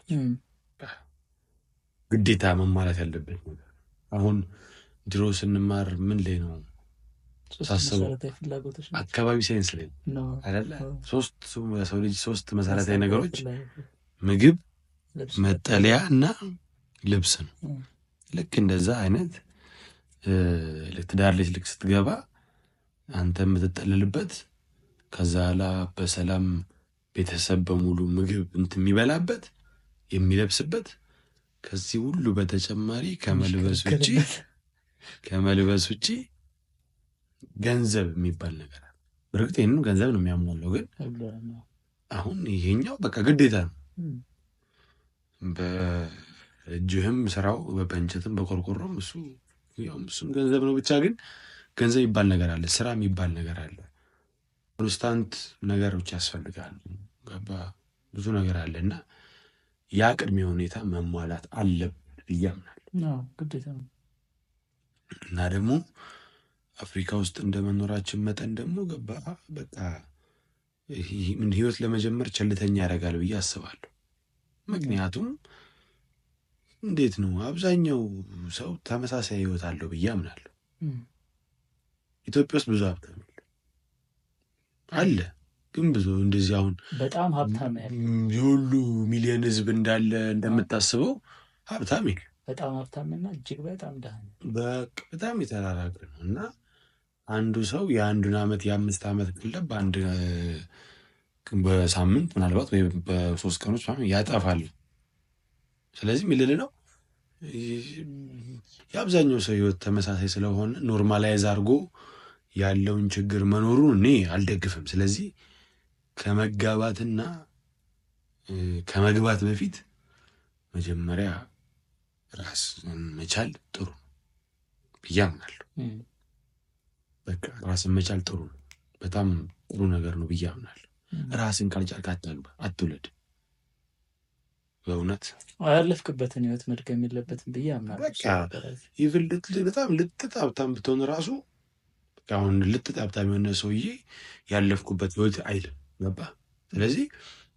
Speaker 2: ግዴታ መሟላት ያለበት ነገር። አሁን ድሮ ስንማር ምን ላይ ነው ሳስበው አካባቢ ሳይንስ ላይ አይደለ? 3 መሰረታዊ ነገሮች ምግብ፣ መጠለያ እና ልብስ ነው። ልክ እንደዛ አይነት ትዳር ላይ ልክ ስትገባ አንተ የምትጠልልበት ከዛ ላ በሰላም ቤተሰብ በሙሉ ምግብ የሚበላበት የሚለብስበት ከዚህ ሁሉ በተጨማሪ ከመልበስ ውጪ ገንዘብ የሚባል ነገር አለ። በእርግጥ ይህንን ገንዘብ ነው የሚያሟለው፣ ግን አሁን ይሄኛው በቃ ግዴታ ነው። በእጅህም ስራው በእንጨትም በቆርቆሮም እሱም ገንዘብ ነው። ብቻ ግን ገንዘብ የሚባል ነገር አለ፣ ስራ የሚባል ነገር አለ፣ ኮንስታንት ነገሮች ያስፈልጋሉ። ገባ? ብዙ ነገር አለ እና ያ ቅድመ ሁኔታ መሟላት አለበት ብዬ አምናለሁ።
Speaker 1: ግዴታ ነው።
Speaker 2: እና ደግሞ አፍሪካ ውስጥ እንደመኖራችን መጠን ደግሞ ገባ በቃ ህይወት ለመጀመር ቸልተኛ ያደርጋል ብዬ አስባለሁ። ምክንያቱም እንዴት ነው አብዛኛው ሰው ተመሳሳይ ህይወት አለው ብዬ አምናለሁ። ኢትዮጵያ ውስጥ ብዙ ሀብታም አለ፣ ግን ብዙ እንደዚህ አሁን
Speaker 1: በጣም ሀብታም
Speaker 2: የሁሉ ሚሊዮን ህዝብ እንዳለ እንደምታስበው ሀብታም የለም።
Speaker 1: በጣም ሀብታምና እጅግ በጣም ድሃ
Speaker 2: በጣም የተራራቀ ነው እና አንዱ ሰው የአንዱን ዓመት የ5 ዓመት ቀለብ በአንድ በሳምንት ምናልባት ወይ በ3 ቀኖች ያጠፋል። ስለዚህ ሚልል ነው የአብዛኛው ሰው ህይወት ተመሳሳይ ስለሆነ ኖርማላይዝ አድርጎ ያለውን ችግር መኖሩን እኔ አልደግፍም። ስለዚህ ከመጋባትና ከመግባት በፊት መጀመሪያ ራስን መቻል ጥሩ ነው ብዬ አምናለሁ። በቃ ራስን መቻል ጥሩ ነው፣ በጣም ጥሩ ነገር ነው ብዬ አምናለሁ። ራስን ካልቻልክ አታግባ፣ አትውለድ። በእውነት
Speaker 1: ያለፍክበትን ህይወት መድገም የለበትም ብዬ አምናለሁ።
Speaker 2: በቃ ይብል በጣም ልጥጣብታም ብትሆን ራሱ አሁን ልጥጣብታም የሆነ ሰውዬ ያለፍኩበት ህይወት አይልም። ገባ? ስለዚህ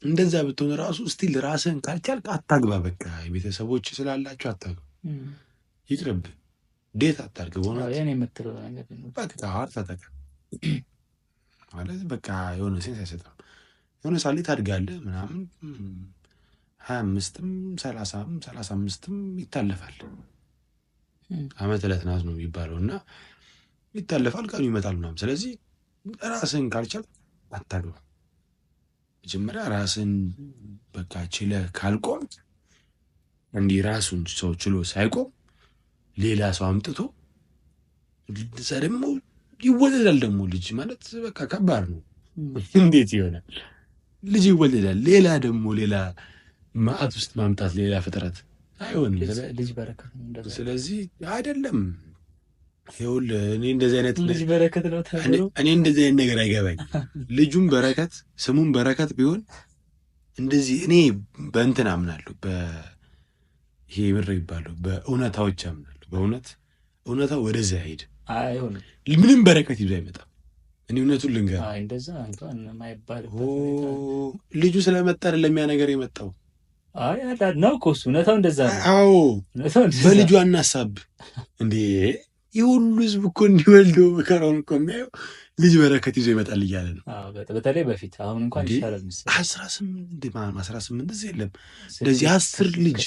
Speaker 2: እንደዛ ብትሆን ራሱ ስቲል ራስን ካልቻልክ አታግባ። በቃ ቤተሰቦች ስላላቸው አታግባ፣ ይቅርብ፣ ዴት አታርግ። በእውነት
Speaker 1: የምትለው ነገር
Speaker 2: በቃ ተጠቀም ማለት በቃ የሆነ ሴንስ አይሰጥም። የሆነ ሳሌ ታድጋለህ ምናምን 25ም 30ም 35ም ይታለፋል። ዓመት ዕለት ናት ነው የሚባለው እና ይታለፋል፣ ቀኑ ይመጣል ምናምን። ስለዚህ ራስን ካልቻልክ አታግባ። መጀመሪያ ራስን በቃ ችለህ ካልቆም እንዲህ ራሱን ሰው ችሎ ሳይቆም ሌላ ሰው አምጥቶ እዛ ደግሞ ይወለዳል። ደግሞ ልጅ ማለት በቃ ከባድ ነው። እንዴት ይሆናል? ልጅ ይወለዳል። ሌላ ደግሞ ሌላ ማዕት ውስጥ ማምጣት ሌላ ፍጥረት አይሆንም።
Speaker 1: ልጅ በረከት ነው።
Speaker 2: ስለዚህ አይደለም ይኸውልህ እኔ እንደዚህ አይነት
Speaker 1: ልጅ በረከት ነው ተብሎ
Speaker 2: እኔ እንደዚህ አይነት ነገር አይገባኝ። ልጁም በረከት ስሙም በረከት ቢሆን እንደዚህ እኔ በእንትን አምናለሁ። ይሄ ምር ይባለሁ በእውነታዎች አምናለሁ። በእውነት እውነታው ወደዚያ ሄድ
Speaker 1: አይሆንም።
Speaker 2: ምንም በረከት ይዞ አይመጣም። እኔ እውነቱን ልንገር፣
Speaker 1: እንደዛ እንኳን የማይባልበት
Speaker 2: ልጁ ስለመጣ አይደለም ያ ነገር የመጣው።
Speaker 1: ነው እኮ እሱ እውነታው እንደዛ ነው።
Speaker 2: አዎ በልጁ አናሳብ እንዴ! የሁሉ ህዝብ እኮ እንዲወልደው መከራውን እኮ የሚያየው ልጅ በረከት ይዞ ይመጣል እያለ ነው።
Speaker 1: በተለይ በፊት አሁን እንኳን ይሻላል መሰለኝ
Speaker 2: 18 እዚህ የለም እንደዚህ 10 ልጅ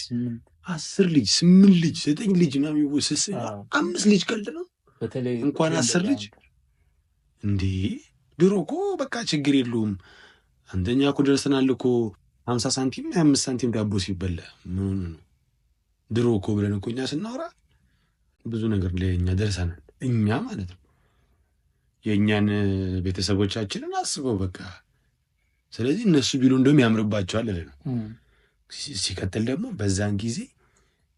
Speaker 2: 8 ልጅ 9 ልጅ ምናምን የሚወስስ 5 ልጅ ቀልድ ነው።
Speaker 1: በተለይ
Speaker 2: እንኳን 10 ልጅ እንዴ! ድሮ እኮ በቃ ችግር የለውም አንደኛ እኮ ደርሰናል እኮ 50 ሳንቲም 25 ሳንቲም ዳቦ ሲበላ ምን ነው ድሮ እኮ ብለን እኮ እኛ ስናወራ ብዙ ነገር ላይ እኛ ደርሰናል። እኛ ማለት ነው የእኛን ቤተሰቦቻችንን አስበው በቃ። ስለዚህ እነሱ ቢሉ እንደውም ያምርባቸዋል ነው። ሲቀጥል ደግሞ በዛን ጊዜ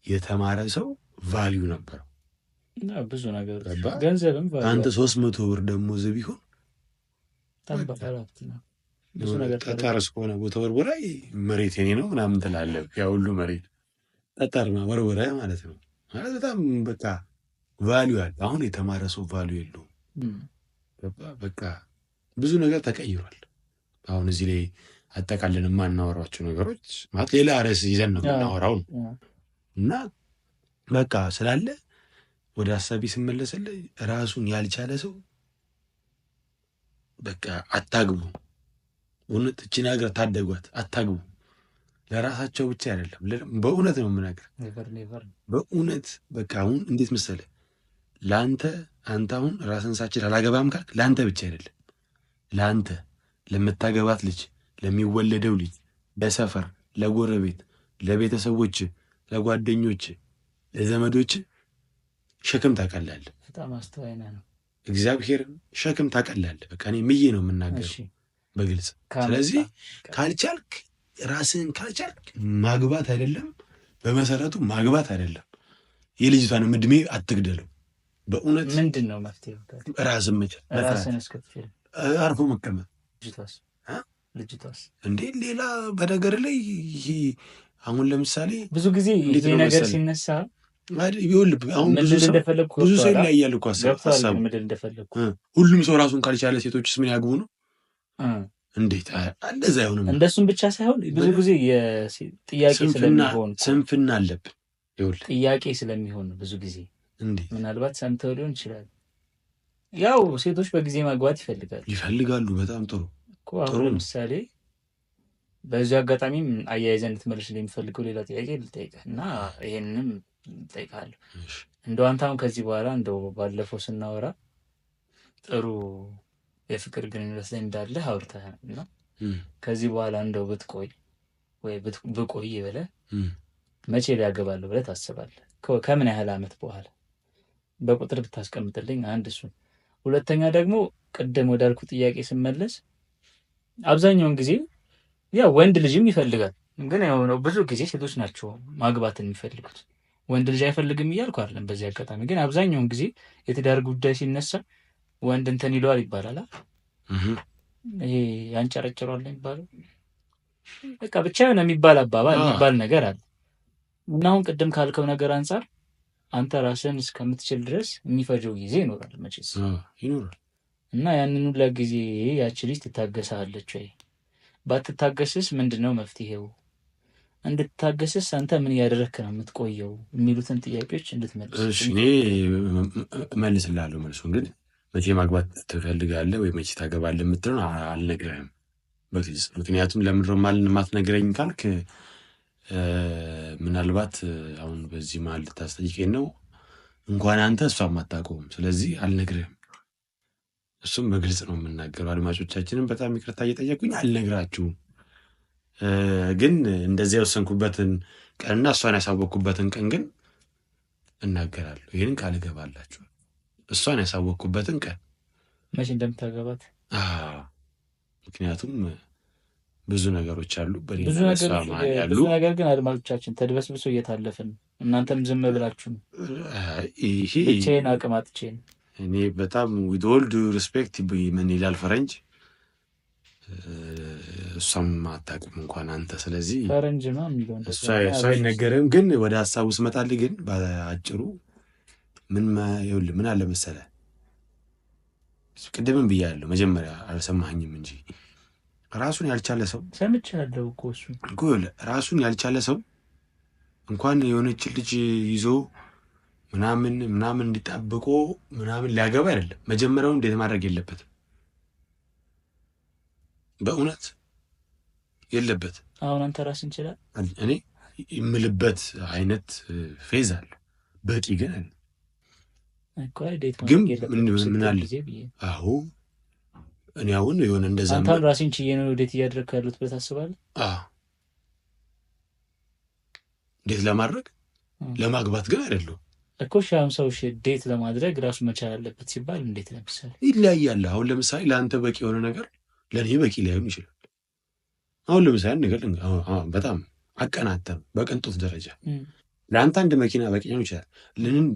Speaker 2: የተማረ ሰው ቫልዩ ነበረው።
Speaker 1: ብዙ ነገር ገንዘብም
Speaker 2: አንተ 300 ብር ደሞዝ ቢሆን
Speaker 1: ብዙ ነገር
Speaker 2: ጠጣር እስከሆነ ቦታ ወርወራይ መሬት የኔ ነው ምናምን ትላለህ። ያ ሁሉ መሬት ጠጣር ወርወራይ ማለት ነው። ማለት በጣም በቃ ቫልዩ አለ። አሁን የተማረ ሰው ቫልዩ የለውም። በቃ ብዙ ነገር ተቀይሯል። አሁን እዚህ ላይ አጠቃለን የማናወራቸው ነገሮች ማለት ሌላ ርዕስ ይዘን ነው የምናወራው እና በቃ ስላለ ወደ ሀሳቢ ስመለስልህ ራሱን ያልቻለ ሰው በቃ አታግቡ። እውነት እችን ሀገር ታደጓት፣ አታግቡ። ለራሳቸው ብቻ አይደለም፣ በእውነት ነው የምናገር። በእውነት በቃ አሁን እንዴት መሰለህ ለአንተ አንተ አሁን ራስን ሳችል አላገባም ካልክ ለአንተ ብቻ አይደለም፣ ለአንተ ለምታገባት ልጅ፣ ለሚወለደው ልጅ፣ ለሰፈር፣ ለጎረቤት፣ ለቤተሰቦች፣ ለጓደኞች፣ ለዘመዶች ሸክም ታቀላለህ።
Speaker 1: በጣም አስተዋይ ነህ ነው
Speaker 2: እግዚአብሔር ሸክም ታቀላለህ። በቃ እኔ ምዬ ነው የምናገረው በግልጽ። ስለዚህ ካልቻልክ ራስን ካልቻልክ ማግባት አይደለም በመሰረቱ ማግባት አይደለም። የልጅቷንም እድሜ አትግደለው። በእውነት
Speaker 1: ምንድን ነው መፍትሄው?
Speaker 2: ራስን መቻል፣
Speaker 1: ራስን እስከትችል
Speaker 2: አርፎ መቀመጥ።
Speaker 1: ልጅቷስ
Speaker 2: እንዴ ሌላ በነገር ላይ ይሄ አሁን ለምሳሌ
Speaker 1: ብዙ ጊዜ ይሄ ነገር ሲነሳ
Speaker 2: አሁን ብዙ ሰው ይለያያል እኮ ሀሳቡ። ሁሉም ሰው ራሱን ካልቻለ ሴቶችስ ምን ያግቡ ነው? እንዴት እንደዛ አይሆንም።
Speaker 1: እንደሱም ብቻ ሳይሆን ብዙ ጊዜ ጥያቄ ስለሚሆን
Speaker 2: ስንፍና አለብን።
Speaker 1: ጥያቄ ስለሚሆን ብዙ ጊዜ ምናልባት ሰምተው ሊሆን ይችላል። ያው ሴቶች በጊዜ ማግባት ይፈልጋሉ። በጣም ጥሩ
Speaker 2: ጥሩ።
Speaker 1: ለምሳሌ በዚህ አጋጣሚም አያይዘን እንድትመልስ የሚፈልገው ሌላ ጥያቄ ልጠይቅህ እና ይሄንንም እጠይቅሃለሁ። እንደው አንተ አሁን ከዚህ በኋላ እንደው ባለፈው ስናወራ ጥሩ የፍቅር ግንኙነት ላይ እንዳለህ አውርተሃል እና ከዚህ በኋላ እንደው ብትቆይ ወይ ብቆይ ብለህ መቼ ሊያገባለሁ ብለህ ታስባለህ? ከምን ያህል ዓመት በኋላ በቁጥር ብታስቀምጥልኝ አንድ እሱን። ሁለተኛ ደግሞ ቅድም ወዳልኩ ጥያቄ ስመለስ አብዛኛውን ጊዜ ያው ወንድ ልጅም ይፈልጋል፣ ግን ያው ብዙ ጊዜ ሴቶች ናቸው ማግባትን የሚፈልጉት። ወንድ ልጅ አይፈልግም እያልኩ አይደለም። በዚህ አጋጣሚ ግን አብዛኛውን ጊዜ የትዳር ጉዳይ ሲነሳ ወንድ እንትን ይለዋል ይባላል። ይሄ ያንጨረጭሯል የሚባለው በቃ ብቻ የሆነ የሚባል አባባል የሚባል ነገር አለ እና አሁን ቅድም ካልከው ነገር አንጻር አንተ ራስን እስከምትችል ድረስ የሚፈጀው ጊዜ ይኖራል መቼስ
Speaker 2: ይኖራል።
Speaker 1: እና ያንን ሁላ ጊዜ ያቺ ልጅ ትታገሳለች ወይ? ባትታገስስ ምንድን ነው መፍትሄው? እንድትታገስስ አንተ ምን እያደረግክ ነው የምትቆየው? የሚሉትን ጥያቄዎች እንድትመልስ።
Speaker 2: እኔ እመልስልሃለሁ። መልሱን ግን መቼ ማግባት ትፈልጋለህ ወይ መቼ ታገባለህ የምትለውን አልነግረህም በግልጽ። ምክንያቱም ለምንድነው የማትነግረኝ ካልክ ምናልባት አሁን በዚህ መሀል ልታስጠይቀኝ ነው። እንኳን አንተ እሷም አታውቀውም። ስለዚህ አልነግርህም። እሱም በግልጽ ነው የምናገረው። አድማጮቻችንም በጣም ይቅርታ እየጠየቁኝ አልነግራችሁም። ግን እንደዚያ የወሰንኩበትን ቀንና እሷን ያሳወቅኩበትን ቀን ግን እናገራለሁ። ይህንን ቃል እገባላችሁ። እሷን ያሳወቅኩበትን ቀን
Speaker 1: መቼ እንደምታገባት።
Speaker 2: ምክንያቱም ብዙ ነገሮች አሉ፣
Speaker 1: ብዙ ነገር ግን አድማጮቻችን ተድበስብሶ እየታለፍን እናንተም ዝም ብላችሁ ብቻዬን አቅም አጥቼ ነው።
Speaker 2: እኔ በጣም ዊዝ ኦል ዱ ሪስፔክት ምን ይላል ፈረንጅ፣ እሷም አታውቅም እንኳን አንተ። ስለዚህ
Speaker 1: ፈረንጅ ነው የሚለው
Speaker 2: እሷ አይነገርም። ግን ወደ ሀሳቡ ስመጣልህ ግን በአጭሩ ምን አለ መሰለህ፣ ቅድምም ብያለሁ፣ መጀመሪያ አልሰማኸኝም እንጂ ራሱን ያልቻለ ሰው
Speaker 1: ሰምቻለሁ እኮ እሱ
Speaker 2: ራሱን ያልቻለ ሰው እንኳን የሆነች ልጅ ይዞ ምናምን እንዲጣብቆ ምናምን ሊያገባ አይደለም መጀመሪያውን እንዴት ማድረግ የለበትም። በእውነት የለበት።
Speaker 1: አሁን አንተ ራስን ይችላል
Speaker 2: እኔ የምልበት አይነት ፌዝ አለ። በቂ ግን አለ ግን ምን አለ? አዎ እኔ አሁን የሆነ እንደዛ
Speaker 1: አንተ ራስን ችዬ ነው ወዴት እያደረግክ ያሉት ብለህ ታስባለህ?
Speaker 2: ዴት ለማድረግ ለማግባት ግን አይደለም
Speaker 1: እኮ። ሻም ሰው ዴት ለማድረግ ራሱ መቻል አለበት ሲባል እንዴት ለምሳሌ
Speaker 2: ይለያያል። አሁን ለምሳሌ ለአንተ በቂ የሆነ ነገር ለእኔ በቂ ላይሆን ይችላል። አሁን ለምሳሌ ነገር በጣም አቀናተም በቅንጦት ደረጃ ለአንተ አንድ መኪና በቂ ሊሆን ይችላል።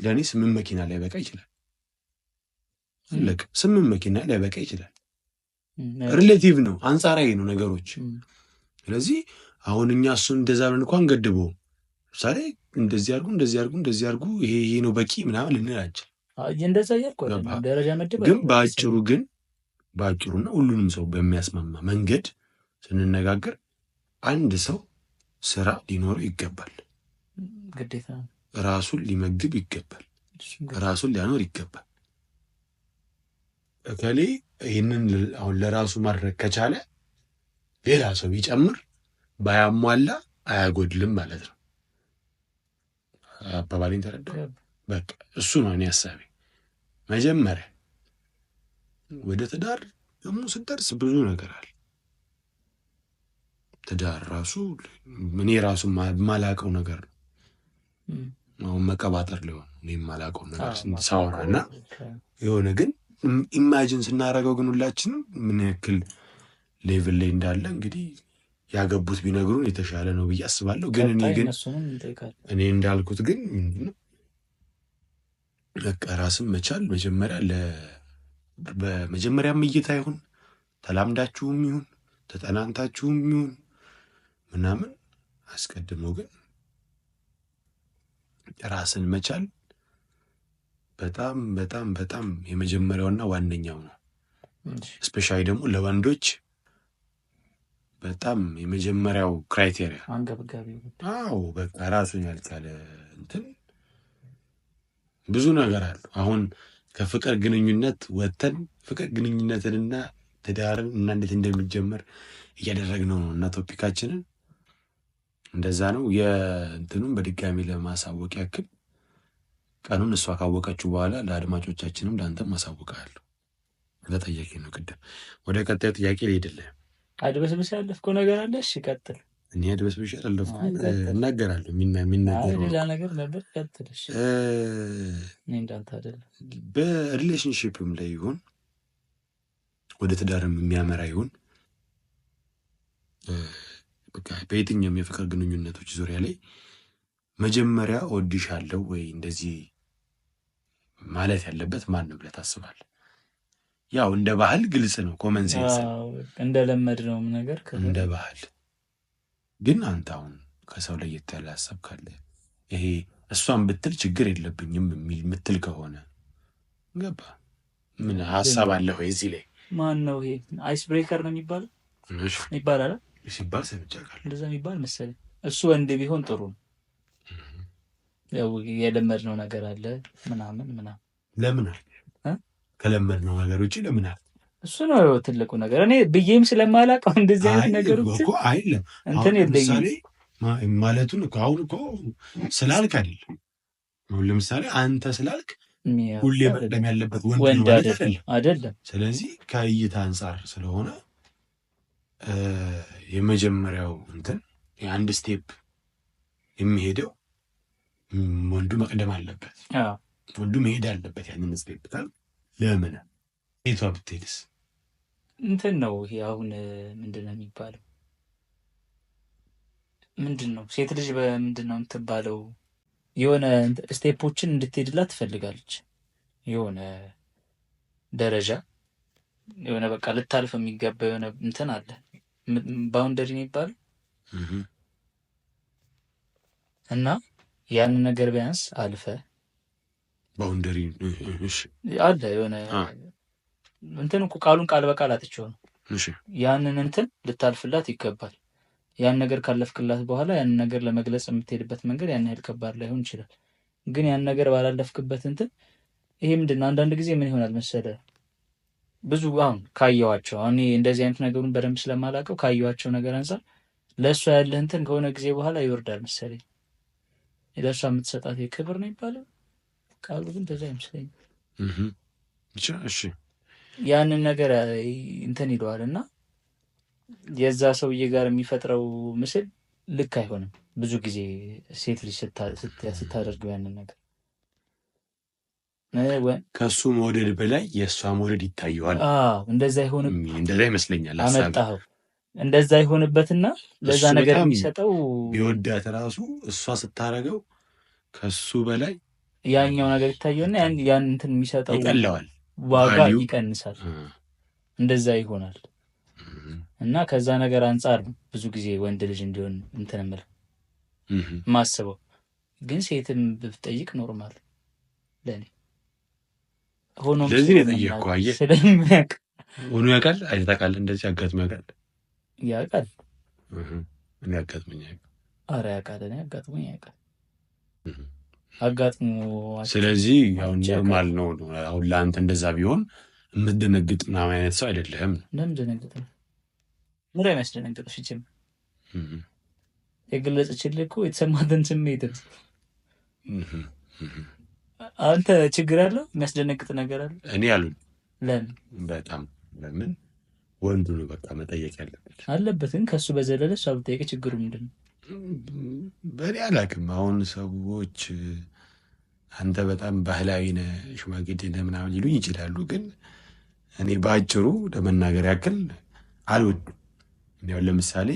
Speaker 2: ለእኔ 8 መኪና ላይ በቃ ይችላል። አለቅ 8 መኪና ላይ በቃ ይችላል። ሪሌቲቭ ነው፣ አንጻራዊ ነው ነገሮች። ስለዚህ አሁን እኛ እሱን እንደዛ ብለን እንኳን ገድበው ምሳሌ እንደዚህ አድርጉ ይሄ ነው በቂ ምናምን ልንላቸው
Speaker 1: እንደዛ እያልኩ ደረጃ መደብ
Speaker 2: ግን በአጭሩና ሁሉንም ሰው በሚያስማማ መንገድ ስንነጋገር አንድ ሰው ስራ ሊኖረው ይገባል።
Speaker 1: ግዴታ
Speaker 2: ራሱን ሊመግብ ይገባል። ራሱን ሊያኖር ይገባል። እከሌ ይህንን አሁን ለራሱ ማድረግ ከቻለ ሌላ ሰው ቢጨምር ባያሟላ አያጎድልም ማለት ነው። አባባሌን ተረዳ? በቃ እሱ ነው እኔ ሀሳቤ። መጀመሪያ ወደ ትዳር ደግሞ ስትደርስ ብዙ ነገር አለ። ትዳር ራሱ እኔ ራሱ ማላቀው ነገር ነው። አሁን መቀባጠር ሊሆን እኔ ማላቀው ነገር ሳወራና የሆነ ግን ኢማጂን ስናደርገው ግን ሁላችንም ምን ያክል ሌቭል ላይ እንዳለ እንግዲህ ያገቡት ቢነግሩን የተሻለ ነው ብዬ አስባለሁ። ግን እኔ እንዳልኩት ግን በቃ ራስን መቻል መጀመሪያ በመጀመሪያም እይታ ይሁን ተላምዳችሁም ይሁን ተጠናንታችሁም ይሁን ምናምን አስቀድሞ ግን ራስን መቻል በጣም በጣም በጣም የመጀመሪያውና ዋነኛው ነው። ስፔሻሊ ደግሞ ለወንዶች በጣም የመጀመሪያው ክራይቴሪያ
Speaker 1: አንገብጋቢው።
Speaker 2: አዎ በቃ ራሱን ያልቻለ እንትን ብዙ ነገር አለ። አሁን ከፍቅር ግንኙነት ወጥተን ፍቅር ግንኙነትንና ትዳርን እና እንዴት እንደሚጀመር እያደረግነው ነው እና ቶፒካችንን እንደዛ ነው። የእንትኑን በድጋሚ ለማሳወቅ ያክል ቀኑን እሷ ካወቀችው በኋላ ለአድማጮቻችንም ለአንተም ማሳወቃለሁ። ለጠያቄ ነው ቅድም። ወደ ቀጣዩ ጥያቄ ልሄድልህ።
Speaker 1: አድበስብስ ያለፍከው ነገር አለ? እሺ ቀጥል።
Speaker 2: እኔ አድበስብስ ያለፍኩ እናገራለሁ። የሚናገረው
Speaker 1: ሌላ ነገር ነበር። ቀጥል። እሺ እኔ እንዳንተ አይደለም።
Speaker 2: በሪሌሽንሽፕም ላይ ይሁን ወደ ትዳርም የሚያመራ ይሁን በቃ በየትኛውም የፍቅር ግንኙነቶች ዙሪያ ላይ መጀመሪያ እወድሻለሁ ወይ እንደዚህ ማለት ያለበት ማን ነው ብለህ ታስባለህ? ያው እንደ ባህል ግልጽ ነው፣ ኮመን ሴንስ
Speaker 1: እንደለመድነው ነገር
Speaker 2: እንደ ባህል። ግን አንተ አሁን ከሰው ላይ ያለ ሀሳብ ካለ ይሄ እሷን ብትል ችግር የለብኝም የሚል ምትል ከሆነ ገባ ምን ሀሳብ አለ ወይ እዚህ ላይ?
Speaker 1: ማን ነው ይሄ? አይስ ብሬከር ነው የሚባለው? ይባላል
Speaker 2: ሲባል ሰምቻለሁ።
Speaker 1: እንደዛ የሚባል መሰለኝ። እሱ ወንድ ቢሆን ጥሩ ነው። ያው የለመድነው ነገር አለ ምናምን
Speaker 2: ለምን አለ ከለመድነው ነገር ውጪ ለምን አለ?
Speaker 1: እሱ ነው ትልቁ ነገር። እኔ ብዬም ስለማላውቀው እንደዚህ አይነት ነገሮች
Speaker 2: እኮ አይደለም እንትን ለምሳሌ ማለቱን እኮ አሁን እኮ ስላልክ አይደለም። አሁን ለምሳሌ አንተ ስላልክ ሁሌ መቅደም ያለበት ወንድ
Speaker 1: አይደለም።
Speaker 2: ስለዚህ ከእይታ አንጻር ስለሆነ የመጀመሪያው እንትን የአንድ ስቴፕ የሚሄደው ወንዱ መቅደም አለበት። ወንዱ መሄድ አለበት ያንን ስቴፕ ካል ለምን ሴቷ ብትሄድስ?
Speaker 1: እንትን ነው ይሄ አሁን ምንድን ነው የሚባለው? ምንድን ነው ሴት ልጅ በምንድን ነው የምትባለው? የሆነ ስቴፖችን እንድትሄድላት ትፈልጋለች። የሆነ ደረጃ የሆነ በቃ ልታልፍ የሚገባ የሆነ እንትን አለ፣ ባውንደሪ የሚባለው እና ያንን ነገር ቢያንስ አልፈ
Speaker 2: ባውንደሪ
Speaker 1: አለ የሆነ እንትን እኮ ቃሉን ቃል በቃል አጥቼው ነው። ያንን እንትን ልታልፍላት ይገባል። ያን ነገር ካለፍክላት በኋላ ያንን ነገር ለመግለጽ የምትሄድበት መንገድ ያን ያህል ከባድ ላይሆን ይችላል። ግን ያን ነገር ባላለፍክበት እንትን ይሄ ምንድን ነው አንዳንድ ጊዜ ምን ይሆናል መሰለህ፣ ብዙ አሁን ካየኋቸው እኔ እንደዚህ አይነት ነገሩን በደንብ ስለማላውቀው ካየኋቸው ነገር አንፃር ለእሷ ያለህ እንትን ከሆነ ጊዜ በኋላ ይወርዳል መሰለኝ። ለእሷ የምትሰጣት ክብር ነው ይባላል ቃሉ፣ ግን እንደዛ አይመስለኝም።
Speaker 2: እሺ
Speaker 1: ያንን ነገር እንትን ይለዋል እና የዛ ሰውዬ ጋር የሚፈጥረው ምስል ልክ አይሆንም። ብዙ ጊዜ ሴት ልጅ ስታደርገው ያንን ነገር
Speaker 2: ከሱ መውደድ በላይ የእሷ መውደድ ይታየዋል።
Speaker 1: እንደዛ ይሆንም
Speaker 2: እንደዛ ይመስለኛል።
Speaker 1: አመጣኸው እንደዛ ይሆንበትና ለዛ ነገር የሚሰጠው
Speaker 2: ቢወዳት ራሱ እሷ ስታረገው ከሱ በላይ
Speaker 1: ያኛው ነገር ይታየውና ያን እንትን የሚሰጠው
Speaker 2: ይቀለዋል፣
Speaker 1: ዋጋ ይቀንሳል። እንደዛ ይሆናል እና ከዛ ነገር አንጻር ብዙ ጊዜ ወንድ ልጅ እንዲሆን እንትን እምልህ ማስበው። ግን ሴትም ብትጠይቅ ኖርማል ለኔ ሆኖ
Speaker 2: ለዚህ ነው የጠየቅኩህ። አየህ
Speaker 1: ስለሚያውቅ
Speaker 2: ሆኖ ያውቃል። አይታቃል እንደዚህ አጋጥሞ
Speaker 1: ያውቃል።
Speaker 2: እኔ አጋጥሞኝ ያውቃል።
Speaker 1: ኧረ ያውቃል። እኔ አጋጥሞኝ ያውቃል። አጋጥሞ
Speaker 2: ስለዚህ አሁን ኖርማል ነው። አሁን ለአንተ እንደዛ ቢሆን የምትደነግጥ ምናምን አይነት ሰው አይደለህም።
Speaker 1: ለምን ደነግጥ ነው? ምን የሚያስደነግጥሽ? ይችም የገለጸችልህ እኮ የተሰማትን ስሜት። አንተ ችግር አለው የሚያስደነግጥ ነገር አለ?
Speaker 2: እኔ አሉን።
Speaker 1: ለምን?
Speaker 2: በጣም ለምን ወንዱ ነው በቃ መጠየቅ ያለበት
Speaker 1: አለበት። ግን ከሱ በዘለለ እሷ ብጠየቅ ችግሩ ምንድን ነው?
Speaker 2: በእኔ አላውቅም። አሁን ሰዎች አንተ በጣም ባህላዊ ነህ ሽማግሌ ነህ ምናምን ሊሉኝ ይችላሉ። ግን እኔ በአጭሩ ለመናገር ያክል አልወድም። ያው ለምሳሌ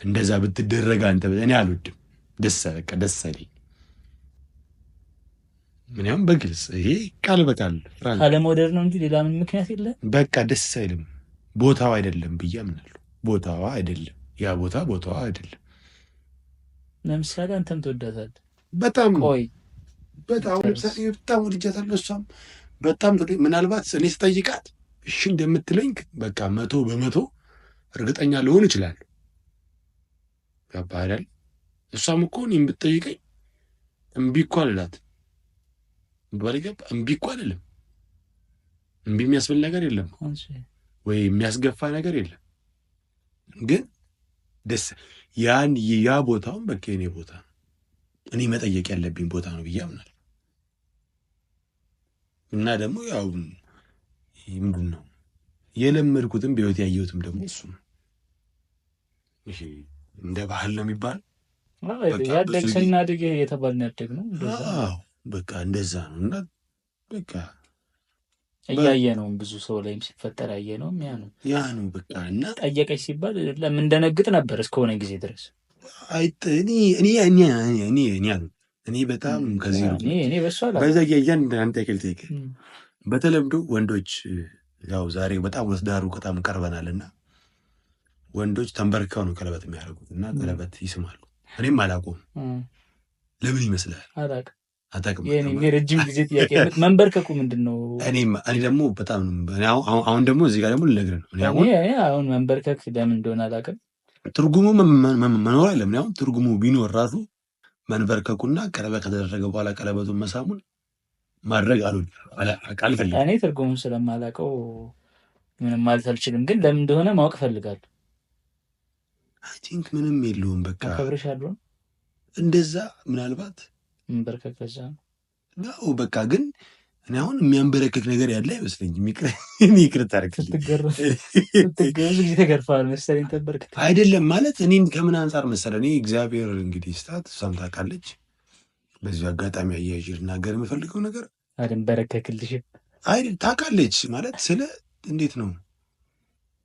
Speaker 2: እንደዛ ብትደረግ አንተ እኔ አልወድም። በቃ ደስ አይለኝ። ምንም በግልጽ ይሄ ቃል በቃል
Speaker 1: አለመውደድ ነው እንጂ ሌላ ምን ምክንያት የለ።
Speaker 2: በቃ ደስ አይልም። ቦታው አይደለም ብዬ አምናለሁ። ቦታዋ አይደለም፣ ያ ቦታዋ አይደለም።
Speaker 1: ለምሳሌ አንተም ትወዳታለህ
Speaker 2: በጣም
Speaker 1: ቆይ
Speaker 2: በጣም ለምሳሌ በጣም ወድጃታለሁ። እሷም በጣም ምናልባት እኔ ስጠይቃት እሺ እንደምትለኝ በቃ 100% እርግጠኛ ልሆን እችላለሁ። ገባህ አይደል? እሷም እኮ እኔም ብትጠይቀኝ እምቢ እኮ አልላትም። እምቢ እኮ አይደለም። እምቢ የሚያስብል ነገር የለም ወይ የሚያስገፋ ነገር የለም። ግን ደስ ያ ቦታውን በቃ የኔ ቦታ ነው፣ እኔ መጠየቅ ያለብኝ ቦታ ነው ብዬ አምናለሁ። እና ደግሞ ያው ምንድን ነው የለመድኩትም በህይወት ያየሁትም ደግሞ እሱ ነው። ይሄ እንደ ባህል ነው የሚባል
Speaker 1: ስናድግ የተባልን ያደግ ነው።
Speaker 2: በቃ እንደዛ ነው። እና በቃ
Speaker 1: እያየ ነው ብዙ ሰው ላይም ሲፈጠር ያየ ነው ያ ነው
Speaker 2: በቃ። እና
Speaker 1: ጠየቀች ሲባል ለምን እንደነግጥ ነበር እስከሆነ ጊዜ ድረስ
Speaker 2: እኔ በጣም ከዚህ በዛ ያያን አንተ ከልቴክ በተለምዶ ወንዶች ያው ዛሬ በጣም ወስዳሩ በጣም ቀርበናልና ወንዶች ተንበርከው ነው ቀለበት የሚያደርጉት እና ቀለበት ይስማሉ። እኔም አላውቀውም። ለምን ይመስላል? አታውቅም?
Speaker 1: የኔ ረጅም ጊዜ ጥያቄ መንበርከኩ ምንድነው?
Speaker 2: እኔ ደግሞ በጣም አሁን ደግሞ እዚህ ጋር ደግሞ ልነግርህ ነው።
Speaker 1: አሁን መንበርከክ ለምን እንደሆነ አላውቅም።
Speaker 2: ትርጉሙ መኖር አለ። አሁን ትርጉሙ ቢኖር ራሱ መንበርከኩና ቀለበት ከተደረገ በኋላ ቀለበቱን መሳሙን ማድረግ አልፈልግም።
Speaker 1: እኔ ትርጉሙን ስለማላውቀው ምንም ማለት አልችልም። ግን ለምን እንደሆነ ማወቅ እፈልጋለሁ።
Speaker 2: አይ ቲንክ ምንም የለውም። በቃ
Speaker 1: አከብርሻለሁ
Speaker 2: እንደዛ ምናልባት
Speaker 1: መንበርከክ ከዛ
Speaker 2: ነው በቃ። ግን እኔ አሁን የሚያንበረክክ ነገር ያለ አይመስለኝም። ይቅርታ አድርግልኝ።
Speaker 1: ተገርፋል መሰለኝ። ተንበርክክ
Speaker 2: አይደለም ማለት እኔን ከምን አንጻር መሰለህ? እኔ እግዚአብሔር እንግዲህ ስታት እሷም ታውቃለች። በዚህ አጋጣሚ አያይዤ ልናገር የምፈልገው ነገር
Speaker 1: አልንበረከክልሽም።
Speaker 2: አይ ታውቃለች ማለት ስለ እንዴት ነው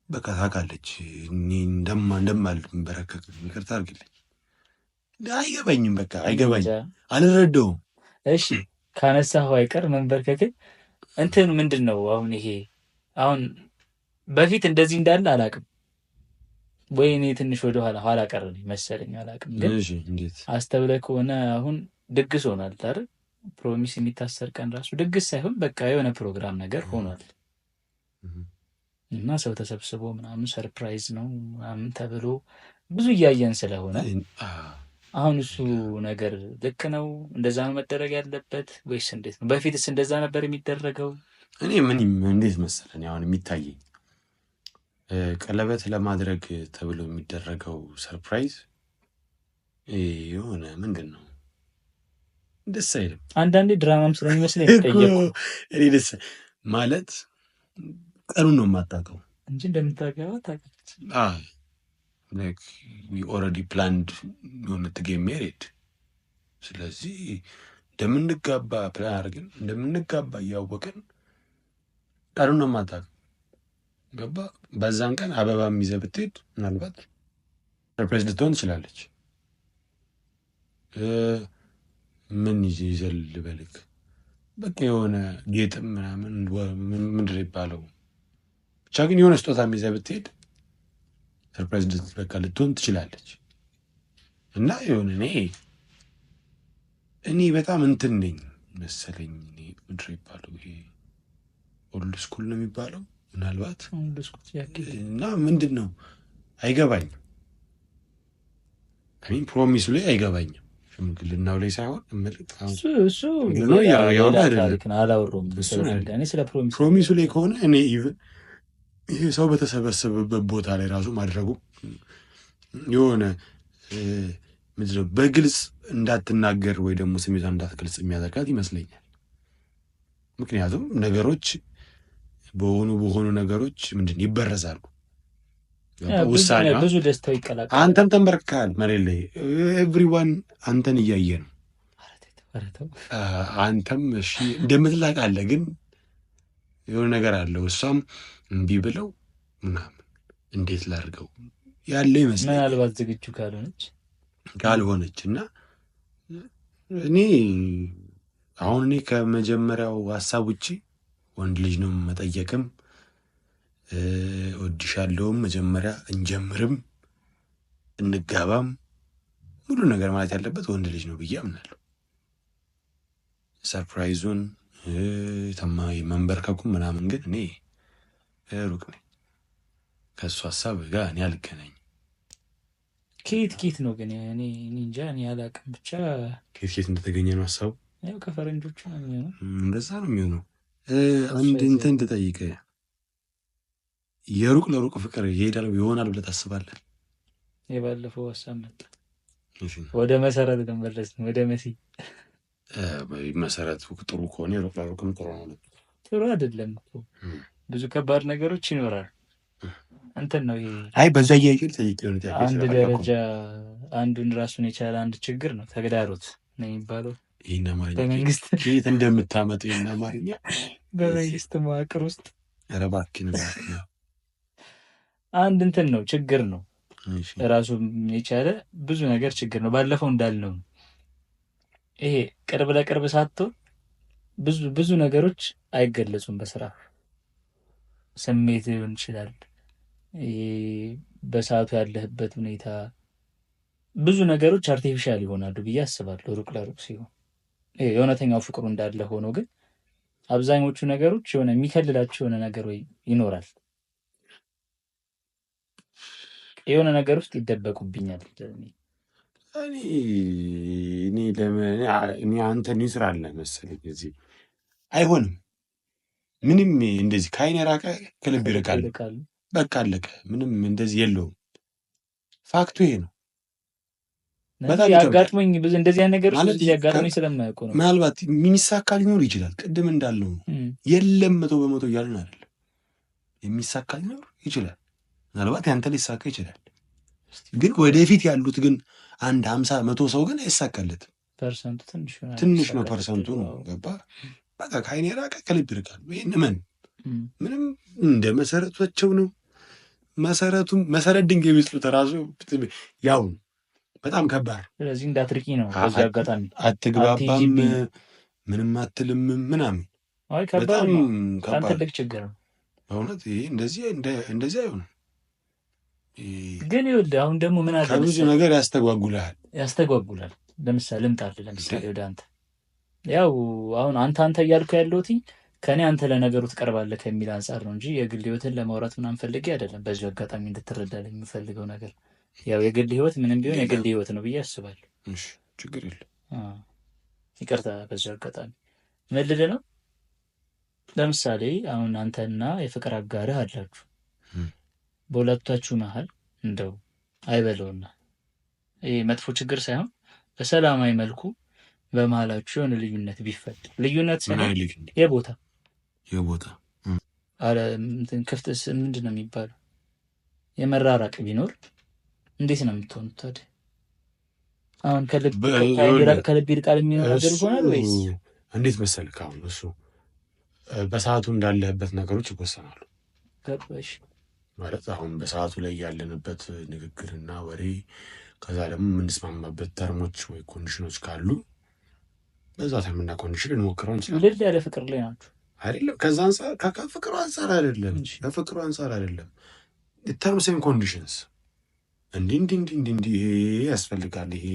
Speaker 2: በቃ ታውቃለች። እኔ እንደማልንበረከክ ይቅርታ አድርግልኝ። አይገባኝም። በቃ አይገባኝም፣ አልረዳውም።
Speaker 1: እሺ ካነሳኸው አይቀር መንበርከክን እንትን ምንድን ነው አሁን ይሄ አሁን በፊት እንደዚህ እንዳለ አላውቅም ወይ እኔ ትንሽ ወደ ኋላ ቀር መሰለኝ አላውቅም። ግን አስተውለህ ከሆነ አሁን ድግስ ሆኗል አይደል? ፕሮሚስ የሚታሰር ቀን ራሱ ድግስ ሳይሆን በቃ የሆነ ፕሮግራም ነገር ሆኗል እና ሰው ተሰብስቦ ምናምን ሰርፕራይዝ ነው ምናምን ተብሎ ብዙ እያየን ስለሆነ አሁን እሱ ነገር ልክ ነው? እንደዛ ነው መደረግ ያለበት ወይስ እንዴት ነው? በፊትስ እንደዛ ነበር የሚደረገው?
Speaker 2: እኔ እንዴት መሰለኝ አሁን የሚታየኝ ቀለበት ለማድረግ ተብሎ የሚደረገው ሰርፕራይዝ የሆነ ምንድን ነው ደስ አይልም።
Speaker 1: አንዳንዴ ድራማም ስለሚመስለኝ ጠየቁ።
Speaker 2: እኔ ደስ ማለት ቀኑን ነው የማታውቀው
Speaker 1: እንጂ እንደምታገባ ታውቃለች።
Speaker 2: like we already planned to get married። ስለዚህ እንደምንጋባ ፕላን አድርገን እንደምንጋባ እያወቅን ቀኑን ነው የማታውቀው። ገባ? በዛን ቀን አበባ ይዘህ ብትሄድ ምናልባት ሰርፕራይዝ ልትሆን ትችላለች። ምን ይዘህ ልበልክ በቃ የሆነ ጌጥም ምናምን ምንድን ነው የሚባለው ብቻ ግን የሆነ ስጦታ ይዘህ ብትሄድ ሰርፕራይዝ በቃ ልትሆን ትችላለች። እና የሆነ እኔ በጣም እንትን ነኝ መሰለኝ ምንድን ነው የሚባለው ይሄ ኦልድ ስኩል ነው የሚባለው ምናልባት እና ምንድን ነው አይገባኝም። ፕሮሚሱ ላይ አይገባኝም። ሽምግልናው ላይ ሳይሆን ፕሮሚሱ ላይ ከሆነ እኔ ኢቭን ይሄ ሰው በተሰበሰበበት ቦታ ላይ ራሱ ማድረጉ የሆነ ምንድን ነው በግልጽ እንዳትናገር ወይ ደግሞ ስሜቷ እንዳትገልጽ የሚያደርጋት ይመስለኛል። ምክንያቱም ነገሮች በሆኑ ነገሮች ምንድን ይበረዛሉ። ውሳኔ
Speaker 1: ብዙ ደስታው ይቀላቀላል።
Speaker 2: አንተም ተንበርክከሃል መሬት ላይ ኤቭሪዋን አንተን እያየ ነው። አንተም እሺ እንደምትላቃለህ ግን የሆነ ነገር አለው። እሷም እምቢ ብለው ምናምን እንዴት ላድርገው ያለው ይመስለኛል።
Speaker 1: ምናልባት ዝግጁ
Speaker 2: ካልሆነች እና እኔ አሁን ከመጀመሪያው ሀሳብ ውጭ ወንድ ልጅ ነው መጠየቅም እወድሻለሁም መጀመሪያ እንጀምርም እንጋባም ሁሉ ነገር ማለት ያለበት ወንድ ልጅ ነው ብዬ አምናለሁ። ሰርፕራይዙን መንበርከኩም ምናምን ግን እኔ ሩቅ ነኝ ከእሱ ሀሳብ ጋር እኔ አልገናኝም።
Speaker 1: ኬት ነው ግን እኔ እንጃ እኔ አላውቅም። ብቻ
Speaker 2: ኬት እንደተገኘ ነው ሀሳቡ።
Speaker 1: ያው ከፈረንጆቹ ነው የሚሆነው፣
Speaker 2: እንደዛ ነው የሚሆነው። አንድ እንትን ትጠይቀህ የሩቅ ለሩቅ ፍቅር ይሄዳል ይሆናል ብለህ ታስባለህ?
Speaker 1: የባለፈው ሀሳብ መጣ። ወደ መሰረት ልንመለስ ነው፣ ወደ መሲ
Speaker 2: መሰረቱ ጥሩ ከሆነ የሩቅ ለሩቅም ጥሩ ነው።
Speaker 1: ጥሩ አይደለም እኮ ብዙ ከባድ ነገሮች ይኖራል። እንትን ነው ይሄ።
Speaker 2: አይ በዛ እያየሁ ጠይቅ ሊሆን
Speaker 1: አንድ ደረጃ አንዱን ራሱን የቻለ አንድ ችግር ነው፣ ተግዳሮት ነው የሚባለው።
Speaker 2: ይህን አማርኛ በመንግስት ከየት እንደምታመጡ ይህን አማርኛ
Speaker 1: በመንግስት መዋቅር ውስጥ
Speaker 2: ኧረ እባክህን
Speaker 1: አንድ እንትን ነው፣ ችግር ነው ራሱ የቻለ ብዙ ነገር ችግር ነው። ባለፈው እንዳልነው ይሄ ቅርብ ለቅርብ ሳትሆን ብዙ ነገሮች አይገለጹም በስራ ስሜት ሊሆን ይችላል። በሰዓቱ ያለህበት ሁኔታ ብዙ ነገሮች አርቲፊሻል ይሆናሉ ብዬ አስባለሁ። ሩቅ ለሩቅ ሲሆን የእውነተኛው ፍቅሩ እንዳለ ሆኖ ግን አብዛኞቹ ነገሮች የሆነ የሚከልላቸው የሆነ ነገር ወይ ይኖራል። የሆነ ነገር ውስጥ ይደበቁብኛል።
Speaker 2: እኔ አንተን ይስራለ መሰለኝ እዚህ አይሆንም። ምንም እንደዚህ ከአይን የራቀ ከልብ ይርቃል። በቃ አለቀ። ምንም እንደዚህ የለውም። ፋክቱ ይሄ ነው።
Speaker 1: በጣም ያጋጥመኝ ብዙ እንደዚህ አይነት ነገሮች እንደዚህ ያጋጥመኝ ስለማያውቁ ነው።
Speaker 2: ምናልባት የሚሳካ ሊኖር ይችላል። ቅድም እንዳለው ነው። የለም 100% እያልን አይደለም። የሚሳካ ሊኖር ይችላል። ምናልባት ያንተ ሊሳካ ይችላል። ግን ወደፊት ያሉት ግን 50-100 ሰው ግን አይሳካለትም።
Speaker 1: ፐርሰንቱ
Speaker 2: ትንሽ ነው። ፐርሰንቱ ነው። ገባ በቃ ከአይን የራቀ ከልብ ይርቃል። ይሄን ምንም እንደ መሰረቶቸው ነው። መሰረት ድንጋይ የሚጥሉት ራሱ ያው በጣም ከባድ።
Speaker 1: ስለዚህ እንዳትርቂ ነው። በዚህ አጋጣሚ
Speaker 2: አትግባባም፣ ምንም አትልም ምናምን።
Speaker 1: አይ ከባድ ነው። በጣም ትልቅ ችግር ነው
Speaker 2: በእውነት። ይሄ እንደዚህ አይሆንም።
Speaker 1: ግን ይኸውልህ አሁን ደግሞ ምን አለ
Speaker 2: ከብዙ ነገር ያስተጓጉላል።
Speaker 1: ለምሳሌ ወደ አንተ ያው አሁን አንተ እያልኩ ያለሁት ከእኔ አንተ ለነገሩ ትቀርባለህ ከሚል አንጻር ነው እንጂ የግል ህይወትን ለማውራት ምናምን ፈልጌ አይደለም። በዚሁ አጋጣሚ እንድትረዳልኝ የምፈልገው ነገር ያው የግል ህይወት ምንም ቢሆን የግል ህይወት ነው ብዬ አስባለሁ።
Speaker 2: ችግር የለም።
Speaker 1: ይቅርታ በዚሁ አጋጣሚ መልድ ነው። ለምሳሌ አሁን አንተና የፍቅር አጋርህ አላችሁ። በሁለታችሁ መሀል እንደው አይበለውና ይሄ መጥፎ ችግር ሳይሆን በሰላማዊ መልኩ በመሀላችሁ የሆነ ልዩነት ቢፈጠር ልዩነት የቦታ አረ ክፍተት ምንድን ነው የሚባለው የመራራቅ ቢኖር እንዴት ነው የምትሆኑት ታዲያ? አሁን ከልብ ይርቃል የሚሆን ነገር ይሆናል ወይስ
Speaker 2: እንዴት መሰልክ? አሁን እሱ በሰዓቱ እንዳለህበት ነገሮች ይወሰናሉ።
Speaker 1: ገባሽ
Speaker 2: ማለት አሁን በሰዓቱ ላይ ያለንበት ንግግርና ወሬ ከዛ ደግሞ የምንስማማበት ተርሞች ወይ ኮንዲሽኖች ካሉ በዛ ተርምና ኮንዲሽን እንሞክረው እንችላለን።
Speaker 1: ልል ያለ ፍቅር ላይ ናችሁ
Speaker 2: አይደለም? ከዛ አንጻር ከፍቅሩ አንጻር አይደለም፣ ከፍቅሩ አንጻር አይደለም። ተርምስ ኤንድ ኮንዲሽንስ እንዲህ ይሄ ያስፈልጋል፣ ይሄ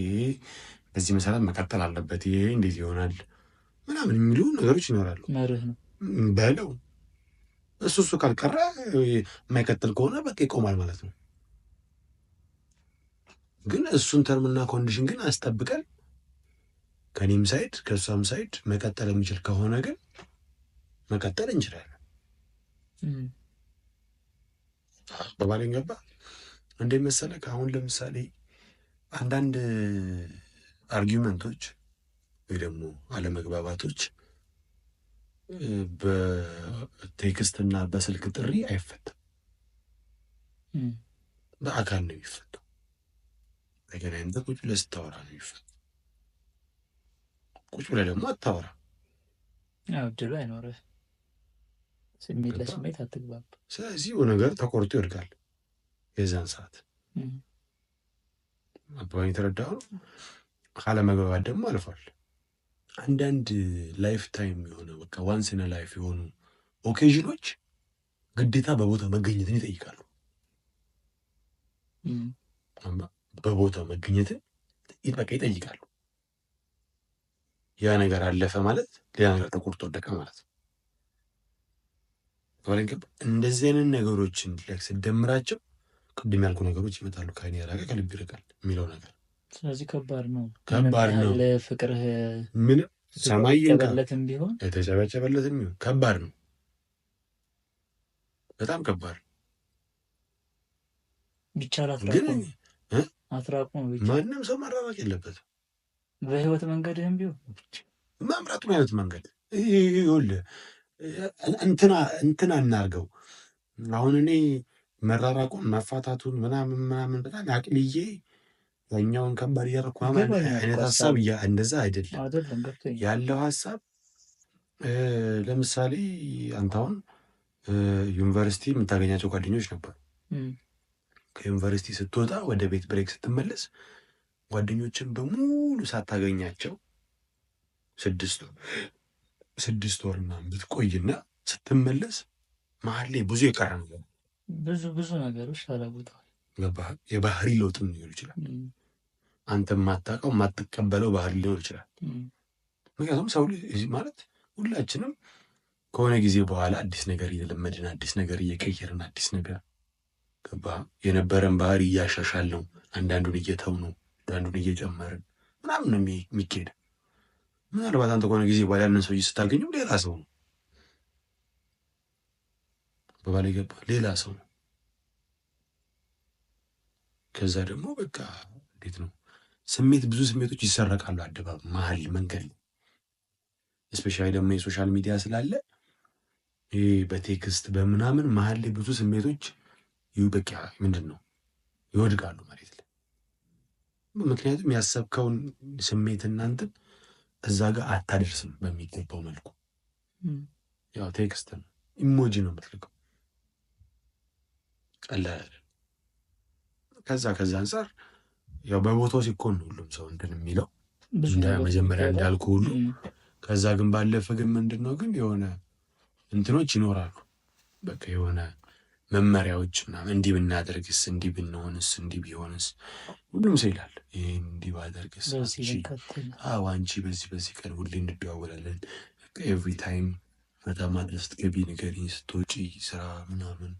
Speaker 2: በዚህ መሰረት መቀጠል አለበት፣ ይሄ እንዴት ይሆናል ምናምን የሚሉ ነገሮች ይኖራሉ።
Speaker 1: መርህ ነው
Speaker 2: በለው። እሱ ካልቀረ የማይቀጥል ከሆነ በቃ ይቆማል ማለት ነው። ግን እሱን ተርምና ኮንዲሽን ግን አስጠብቀን ከኔም ሳይድ ከእሷም ሳይድ መቀጠል የሚችል ከሆነ ግን መቀጠል እንችላለን። በባሌን ገባ እንደ መሰለህ አሁን ለምሳሌ አንዳንድ አርጊመንቶች ወይ ደግሞ አለመግባባቶች በቴክስትና በስልክ ጥሪ አይፈታም፣ በአካል ነው የሚፈታው። ተገናኝተህ ቁጭ ብለህ ስታወራ ነው የሚፈታው። ቁጭ ብለህ ደግሞ አታወራ፣
Speaker 1: እድሉ አይኖርህ፣ ስሜት ለስሜት አትግባብ።
Speaker 2: ስለዚህ ነገር ተቆርጦ ይወድቃል የዛን ሰዓት አባባን የተረዳው ካለመግባባት ደግሞ አልፏል። አንዳንድ ላይፍ ታይም የሆነ በቃ ዋንስ ኢን ላይፍ የሆኑ ኦኬዥኖች ግዴታ በቦታው መገኘትን ይጠይቃሉ። በቦታው መገኘትን በቃ ይጠይቃሉ። ያ ነገር አለፈ ማለት ሌላ ነገር ተቆርጦ ወደቀ ማለት ነው። እንደዚህ አይነት ነገሮችን ስደምራቸው ቅድም ያልኩ ነገሮች ይመጣሉ። ከዓይን የራቀ ከልብ ይርቃል የሚለው ነገር
Speaker 1: ስለዚህ ከባድ ነው።
Speaker 2: ከባድ ነው።
Speaker 1: ፍቅርህ
Speaker 2: ምንም ሰማይ
Speaker 1: የተጨበጨበለትም ቢሆን
Speaker 2: ከባድ ነው። በጣም ከባድ
Speaker 1: ቢቻል አትራቁ ነው።
Speaker 2: ማንም ሰው መራራቅ የለበትም።
Speaker 1: በህይወት መንገድህም ቢሆን
Speaker 2: መምራቱን አይነት መንገድ ይኸውልህ እንትና እናርገው። አሁን እኔ መራራቁን መፋታቱን ምናምን በጣም አቅልዬ ያኛውን ከባድ እያደረኩ አይነት ሀሳብ እንደዛ አይደለም ያለው ሀሳብ። ለምሳሌ አንተ አሁን ዩኒቨርሲቲ የምታገኛቸው ጓደኞች ነበሩ። ከዩኒቨርሲቲ ስትወጣ ወደ ቤት ብሬክ ስትመለስ ጓደኞችን በሙሉ ሳታገኛቸው 6 ወር ምናምን ብትቆይና ስትመለስ መሀል ላይ ብዙ የቀረ ነገር
Speaker 1: ብዙ ነገሮች ተለውጠዋል።
Speaker 2: የባህሪ ለውጥም ሊሆን ይችላል። አንተ የማታውቀው የማትቀበለው ባህሪ ሊሆን ይችላል። ምክንያቱም ሰው ማለት ሁላችንም ከሆነ ጊዜ በኋላ አዲስ ነገር እየለመድን አዲስ ነገር እየቀየርን አዲስ ነገር የነበረን ባህሪ እያሻሻል ነው። አንዳንዱን እየተው ነው፣ አንዳንዱን እየጨመርን ምናምን ነው የሚካሄድ። ምናልባት አንተ ከሆነ ጊዜ በኋላ ያንን ሰውዬ ስታገኘው ሌላ ሰው ነው፣ በባላ ገባ ሌላ ሰው ነው። ከዛ ደግሞ በቃ እንዴት ነው ብዙ ስሜቶች ይሰረቃሉ አደባባይ መሀል መንገድ ነው። እስፔሻሊ ደግሞ የሶሻል ሚዲያ ስላለ ይሄ በቴክስት በምናምን መሀል ላይ ብዙ ስሜቶች በቃ ምንድን ነው ይወድቃሉ መሬት ላይ። ምክንያቱም ያሰብከውን ስሜት እናንተን እዛ ጋር አታደርስም በሚገባው መልኩ። ያው ቴክስት ነው፣ ኢሞጂ ነው የምትልቀው፣ ቀላል። ከዛ አንጻር ያው በቦታው ሲኮን ነው ሁሉም ሰው እንትን የሚለው መጀመሪያ እንዳልኩ ሁሉ። ከዛ ግን ባለፈ ግን ምንድን ነው ግን የሆነ እንትኖች ይኖራሉ። በቃ የሆነ መመሪያዎች ምናምን እንዲህ ብናደርግስ፣ እንዲህ ብንሆንስ፣ እንዲህ ቢሆንስ ሁሉም ሰው ይላል። ይህ እንዲህ ባደርግስ፣ አንቺ በዚህ ቀን ሁሌ እንደዋወላለን፣ ኤቭሪ ታይም በጣም ማድረስ ስትገቢ ንገሪኝ፣ ስትወጪ ስራ ምናምን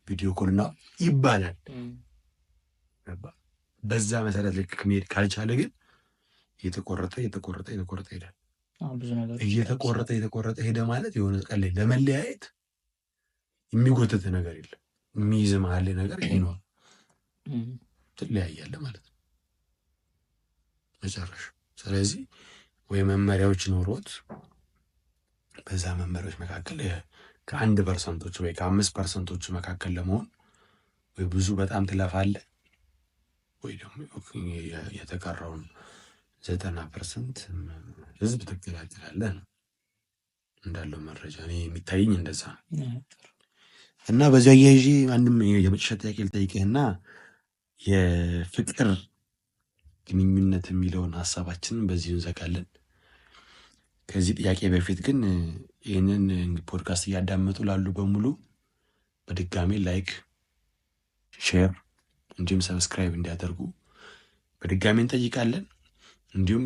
Speaker 2: ቪዲዮ ኮል እና ይባላል። በዛ መሰረት ልክ መሄድ ካልቻለ ግን እየተቆረጠ ይሄዳል። እየተቆረጠ ሄደ ማለት የሆነ ቀን ላይ ለመለያየት የሚጎትት ነገር የለም። የሚይዝ መሀል ነገር ይኖር ትለያያለህ ማለት ነው መጨረሻ። ስለዚህ ወይ መመሪያዎች ኖሮት በዛ መመሪያዎች መካከል ከ1% ወይ ከ5% መካከል ለመሆን ወይ ብዙ በጣም ትለፋለህ ወይ ደግሞ የተቀረውን 90% ህዝብ ትገላገላለህ ነው እንዳለው መረጃ። እኔ የሚታየኝ እንደዛ ነው። እና በዚያ አያይዤ አንድም የመጨረሻ ጥያቄ ልጠይቅህና የፍቅር ግንኙነት የሚለውን ሀሳባችንን በዚሁ እንዘጋለን። ከዚህ ጥያቄ በፊት ግን ይህንን ፖድካስት እያዳመጡ ላሉ በሙሉ በድጋሚ ላይክ፣ ሼር እንዲሁም ሰብስክራይብ እንዲያደርጉ በድጋሚ እንጠይቃለን። እንዲሁም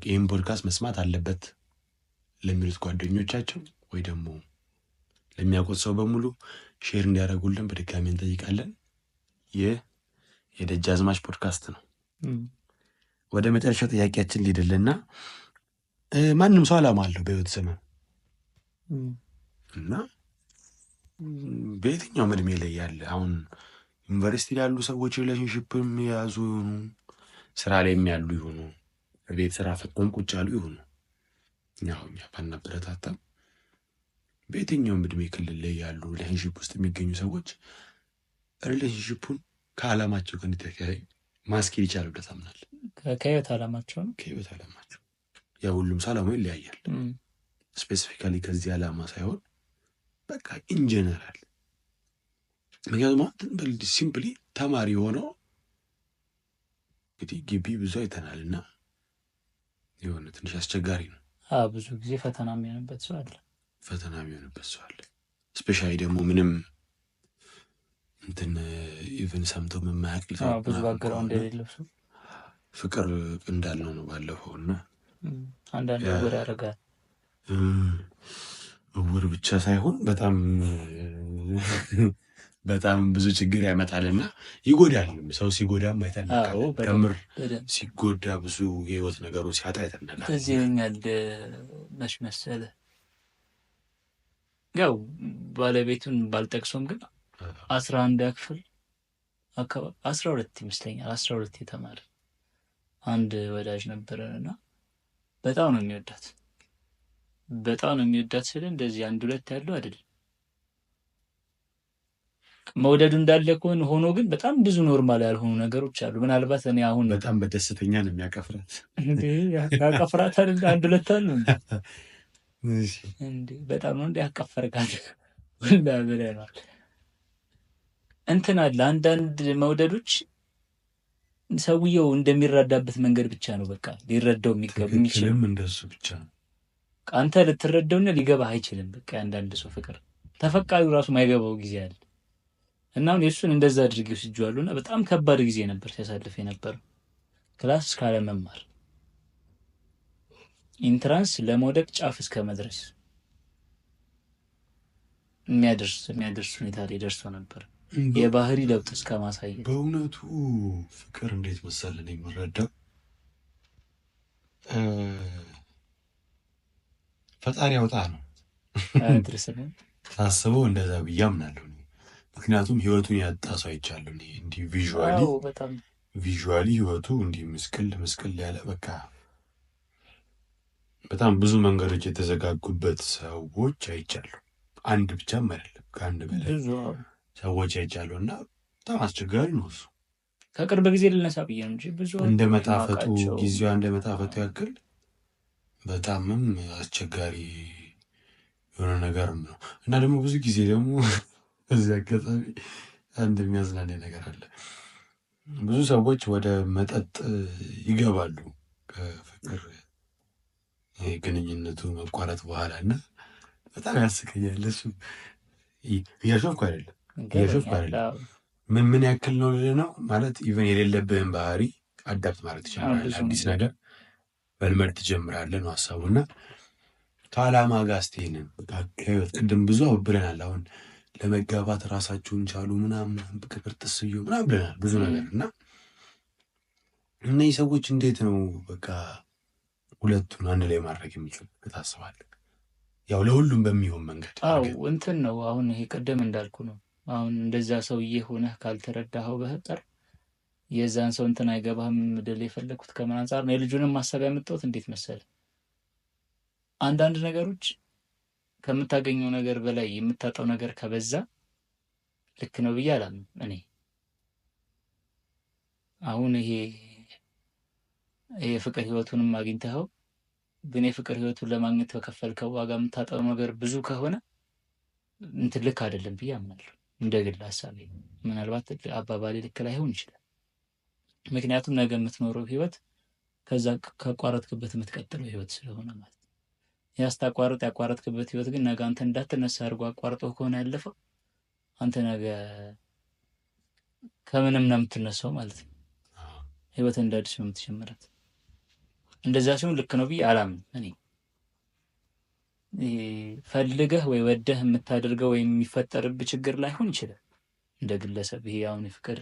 Speaker 2: ይህን ፖድካስት መስማት አለበት ለሚሉት ጓደኞቻቸው ወይ ደግሞ ለሚያውቁት ሰው በሙሉ ሼር እንዲያደርጉልን በድጋሚ እንጠይቃለን። ይህ የደጃዝማች ፖድካስት ነው። ወደ መጨረሻው ጥያቄያችን ሊድልና ማንም ሰው ዓላማ አለው በህይወት ዘመን እና በየትኛውም እድሜ ላይ ያለ አሁን ዩኒቨርሲቲ ያሉ ሰዎች ሪሌሽንሽፕም የያዙ ይሆኑ፣ ስራ ላይም ያሉ ይሆኑ፣ በቤት ስራ ፈጥተው ቁጭ ያሉ ይሆኑ፣ እኛ ባናበረታታም በየትኛውም እድሜ ክልል ላይ ያሉ ሪሌሽንሽፕ ውስጥ የሚገኙ ሰዎች ሪሌሽንሽፑን ከዓላማቸው ጋር ማስኬድ ይቻላል ብለህ ታምናለህ?
Speaker 1: ከህይወት ዓላማቸው ነው።
Speaker 2: ከህይወት ዓላማቸው ያ ሁሉም ሰው ዓላማው ይለያያል። ስፔሲፊካሊ ከዚህ ዓላማ ሳይሆን በቃ ኢንጀነራል። ምክንያቱም ሲምፕሊ ተማሪ ሆነው እንግዲህ ግቢ ብዙ አይተናል እና የሆነ ትንሽ አስቸጋሪ ነው።
Speaker 1: ብዙ ጊዜ ፈተና የሚሆንበት ሰው አለ።
Speaker 2: ስፔሻሊ ደግሞ ምንም እንትን ኢቨን ሰምተው የማያውቅ ሰው
Speaker 1: ብዙ ባግራውንድ የሌለው ሰው
Speaker 2: ፍቅር እንዳልነው ነው ባለፈው እና
Speaker 1: አንዳንድ እውር ያደርጋል።
Speaker 2: እውር ብቻ ሳይሆን በጣም ብዙ ችግር ያመጣልና ይጎዳል። ሰው ሲጎዳም አይተን ከምር ሲጎዳ ብዙ የህይወት ነገሩ ሲያጣ አይተን
Speaker 1: እዚህ ይለኛል መች መሰለህ ያው ባለቤቱን ባልጠቅሶም ግን 11 ክፍል አካባቢ 12 ይመስለኛል 12 የተማረ አንድ ወዳጅ ነበረንና በጣም ነው የሚወዳት ስለ እንደዚህ አንድ ሁለት ያለው አይደለም። መውደዱ እንዳለ ሆኖ ግን በጣም ብዙ ኖርማል ያልሆኑ ነገሮች አሉ። ምናልባት እኔ አሁን
Speaker 2: በጣም በደስተኛ ነው የሚያቀፍራት
Speaker 1: እንዴ ያቀፍራት አይደል? አንድ ሁለት አሉ እንዴ በጣም ነው እንዴ ያቀፈርካት ወላ ብለናል። እንትን አለ አንዳንድ መውደዶች ሰውየው እንደሚረዳበት መንገድ ብቻ ነው በቃ ሊረዳው የሚችል
Speaker 2: እንደሱ ብቻ ነው።
Speaker 1: አንተ ልትረዳውና ሊገባህ አይችልም። በቃ አንዳንድ ሰው ፍቅር ተፈቃሪው ራሱ ማይገባው ጊዜ አለ እና አሁን የእሱን እንደዛ አድርጌው ሲጇሉና በጣም ከባድ ጊዜ ነበር ሲያሳልፍ የነበረው። ክላስ እስካለ መማር ኢንትራንስ ለመውደቅ ጫፍ እስከ መድረስ የሚያደርስ ሁኔታ ላይ ደርሶ ነበር። የባህሪ ለውጥ እስከ ማሳየት።
Speaker 2: በእውነቱ ፍቅር እንዴት መሰለን የምረዳው ፈጣሪ ያውጣ ነው ሳስበው እንደዛ ብዬ አምናለሁ። ምክንያቱም ህይወቱን ያጣ ሰው አይቻለሁ እንዲህ ቪዥዋሊ ህይወቱ እንዲህ ምስቅል ያለ በቃ በጣም ብዙ መንገዶች የተዘጋጉበት ሰዎች አይቻለሁ። አንድ ብቻም አይደለም ከአንድ በላይ ሰዎች አይቻለሁ እና በጣም አስቸጋሪ ነው እሱ።
Speaker 1: ከቅርብ ጊዜ ልነሳ ብዬ ነው እንጂ ብዙ
Speaker 2: ጊዜዋ እንደ መጣፈጡ ያክል በጣምም አስቸጋሪ የሆነ ነገርም ነው እና ደግሞ ብዙ ጊዜ ደግሞ እዚህ አጋጣሚ አንድ የሚያዝናናኝ ነገር አለ። ብዙ ሰዎች ወደ መጠጥ ይገባሉ ከፍቅር ግንኙነቱ መቋረጥ በኋላ እና በጣም ያስቀኛል። እሱ እያሾፍኩ አይደለም ምን ያክል ነው ነው ማለት ኢቨን የሌለብህን ባህሪ አዳፕት ማለት ትችላለህ። አዲስ ነገር መልመድ ትጀምራለህ ነው ሀሳቡና ከዓላማ ጋር ስትሄንን ከህይወት ቅድም ብዙ ብለናል። አሁን ለመጋባት ራሳችሁን ቻሉ ምናምን ፍቅር ጥስዩ ምናምን ብለናል ብዙ ነገር እና እነዚህ ሰዎች እንዴት ነው በቃ ሁለቱን አንድ ላይ ማድረግ የሚችሉ ታስባለህ? ያው ለሁሉም በሚሆን መንገድ
Speaker 1: እንትን ነው። አሁን ይሄ ቀደም እንዳልኩ ነው። አሁን እንደዛ ሰውዬ ሆነህ ካልተረዳኸው በህጠር የዛን ሰው እንትን አይገባህም። ምድል የፈለግኩት ከምን አንጻር ነው የልጁንም ማሰብ ያመጣሁት እንዴት መሰለህ፣ አንዳንድ ነገሮች ከምታገኘው ነገር በላይ የምታጣው ነገር ከበዛ ልክ ነው ብዬ አላምንም እኔ። አሁን ይሄ የፍቅር ህይወቱንም አግኝተኸው ግን የፍቅር ህይወቱን ለማግኘት በከፈልከው ዋጋ የምታጣው ነገር ብዙ ከሆነ እንትን ልክ አይደለም ብዬ አምናለሁ። እንደ ግል ሀሳቤ ምናልባት አባባሌ ልክ ላይሆን ይችላል። ምክንያቱም ነገ የምትኖረው ህይወት ከዛ ከቋረጥክበት የምትቀጥለው ህይወት ስለሆነ ማለት ነው። ያቋረጥክበት ህይወት ግን ነገ አንተ እንዳትነሳ አድርጎ አቋርጦ ከሆነ ያለፈው አንተ ነገ ከምንም ነው የምትነሳው ማለት ነው። ህይወት እንደ አዲስ ነው የምትጀምራት። እንደዛ ሲሆን ልክ ነው ብዬ አላምንም እኔ። ፈልገህ ወይ ወደህ የምታደርገው ወይም የሚፈጠርብህ ችግር ላይሆን ይችላል እንደ ግለሰብ። ይሄ አሁን ፍቅር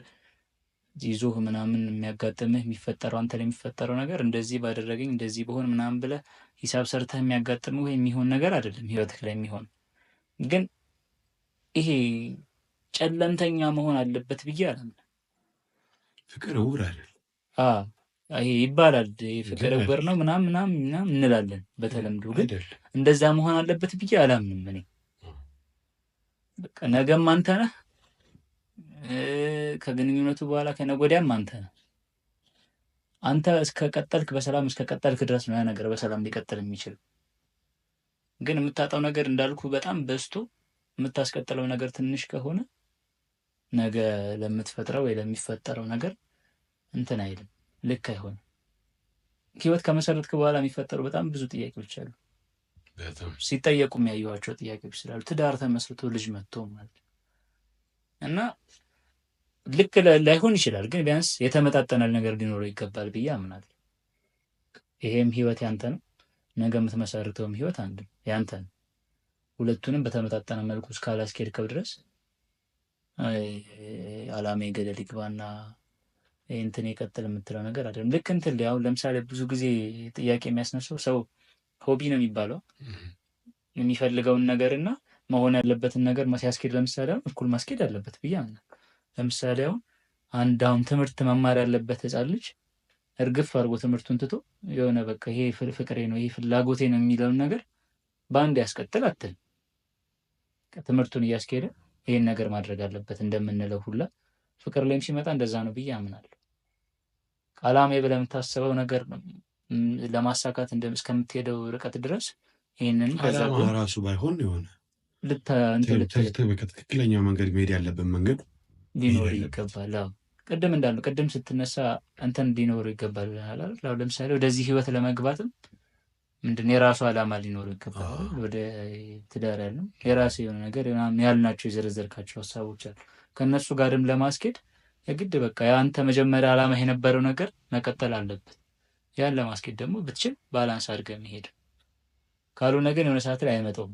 Speaker 1: ይዞህ ምናምን የሚያጋጥምህ የሚፈጠረው አንተ ላይ የሚፈጠረው ነገር እንደዚህ ባደረገኝ እንደዚህ በሆን ምናምን ብለህ ሂሳብ ሰርተህ የሚያጋጥምህ ወይ የሚሆን ነገር አይደለም ህይወትህ ላይ የሚሆን። ግን ይሄ ጨለምተኛ መሆን አለበት ብዬ አላምንም።
Speaker 2: ፍቅር እውር አይደል?
Speaker 1: ይሄ ይባላል ፍቅር እውር ነው ምናምን እንላለን በተለምዶ። ግን እንደዛ መሆን አለበት ብዬ አላምንም እኔ። በቃ ነገም አንተ ነህ፣ ከግንኙነቱ በኋላ ከነገ ወዲያም አንተ ነህ። አንተ እስከቀጠልክ በሰላም እስከቀጠልክ ድረስ ነው ያ ነገር በሰላም ሊቀጥል የሚችል። ግን የምታጣው ነገር እንዳልኩ በጣም በዝቶ የምታስቀጥለው ነገር ትንሽ ከሆነ ነገ ለምትፈጥረው ወይ ለሚፈጠረው ነገር እንትን አይልም። ልክ አይሆንም። ህይወት ከመሰረትክ በኋላ የሚፈጠሩ በጣም ብዙ ጥያቄዎች አሉ። ሲጠየቁ የሚያዩዋቸው ጥያቄዎች ስላሉ ትዳር ተመስርቶ ልጅ መጥቶ ማለት እና ልክ ላይሆን ይችላል፣ ግን ቢያንስ የተመጣጠነ ነገር ሊኖረው ይገባል ብዬ አምናለሁ። ይሄም ህይወት ያንተ ነው፣ ነገ የምትመሰርተውም ህይወት አንድ ያንተ ነው። ሁለቱንም በተመጣጠነ መልኩ እስካላስኬድከው ድረስ አላማ ገደል ይግባና እንትን ይቀጥል የምትለው ነገር አይደለም። ልክ እንትን ያው ለምሳሌ ብዙ ጊዜ ጥያቄ የሚያስነሳው ሰው ሆቢ ነው የሚባለው የሚፈልገውን ነገርና መሆን ያለበትን ነገር ሲያስኬድ ለምሳሌ አሁን እኩል ማስኬድ አለበት ብዬ አምናለሁ። ለምሳሌ አሁን ትምህርት መማር ያለበት ህፃን ልጅ እርግፍ አድርጎ ትምህርቱን ትቶ የሆነ በቃ ይሄ ፍቅሬ ነው ይሄ ፍላጎቴ ነው የሚለውን ነገር በአንድ ያስቀጥል አትል። ትምህርቱን እያስኬደ ይሄን ነገር ማድረግ አለበት እንደምንለው ሁላ ፍቅር ላይም ሲመጣ እንደዛ ነው ብዬ አምናለሁ። አላማዬ ብለህ የምታስበው ነገር ለማሳካት እስከምትሄደው ርቀት ድረስ ይህንን
Speaker 2: አላማ ራሱ ባይሆን የሆነ ትክክለኛው መንገድ መሄድ ያለበት መንገድ
Speaker 1: ሊኖር ይገባል። ቅድም ስትነሳ እንትን ሊኖሩ ይገባል ብለናል አይደል? ለምሳሌ ወደዚህ ህይወት ለመግባትም ምንድን የራሱ አላማ ሊኖሩ ይገባል። ወደ ትዳር ያለው የራሱ የሆነ ነገር ያልናቸው የዘረዘርካቸው ሀሳቦች አሉ። ከእነሱ ጋርም ለማስኬድ የግድ በቃ የአንተ መጀመሪያ አላማ የነበረው ነገር መቀጠል አለበት። ያን ለማስኬድ ደግሞ ብትችል ባላንስ አድርገህ መሄድ፣ ካልሆነ ግን የሆነ ሰዓት ላይ አይመጣውም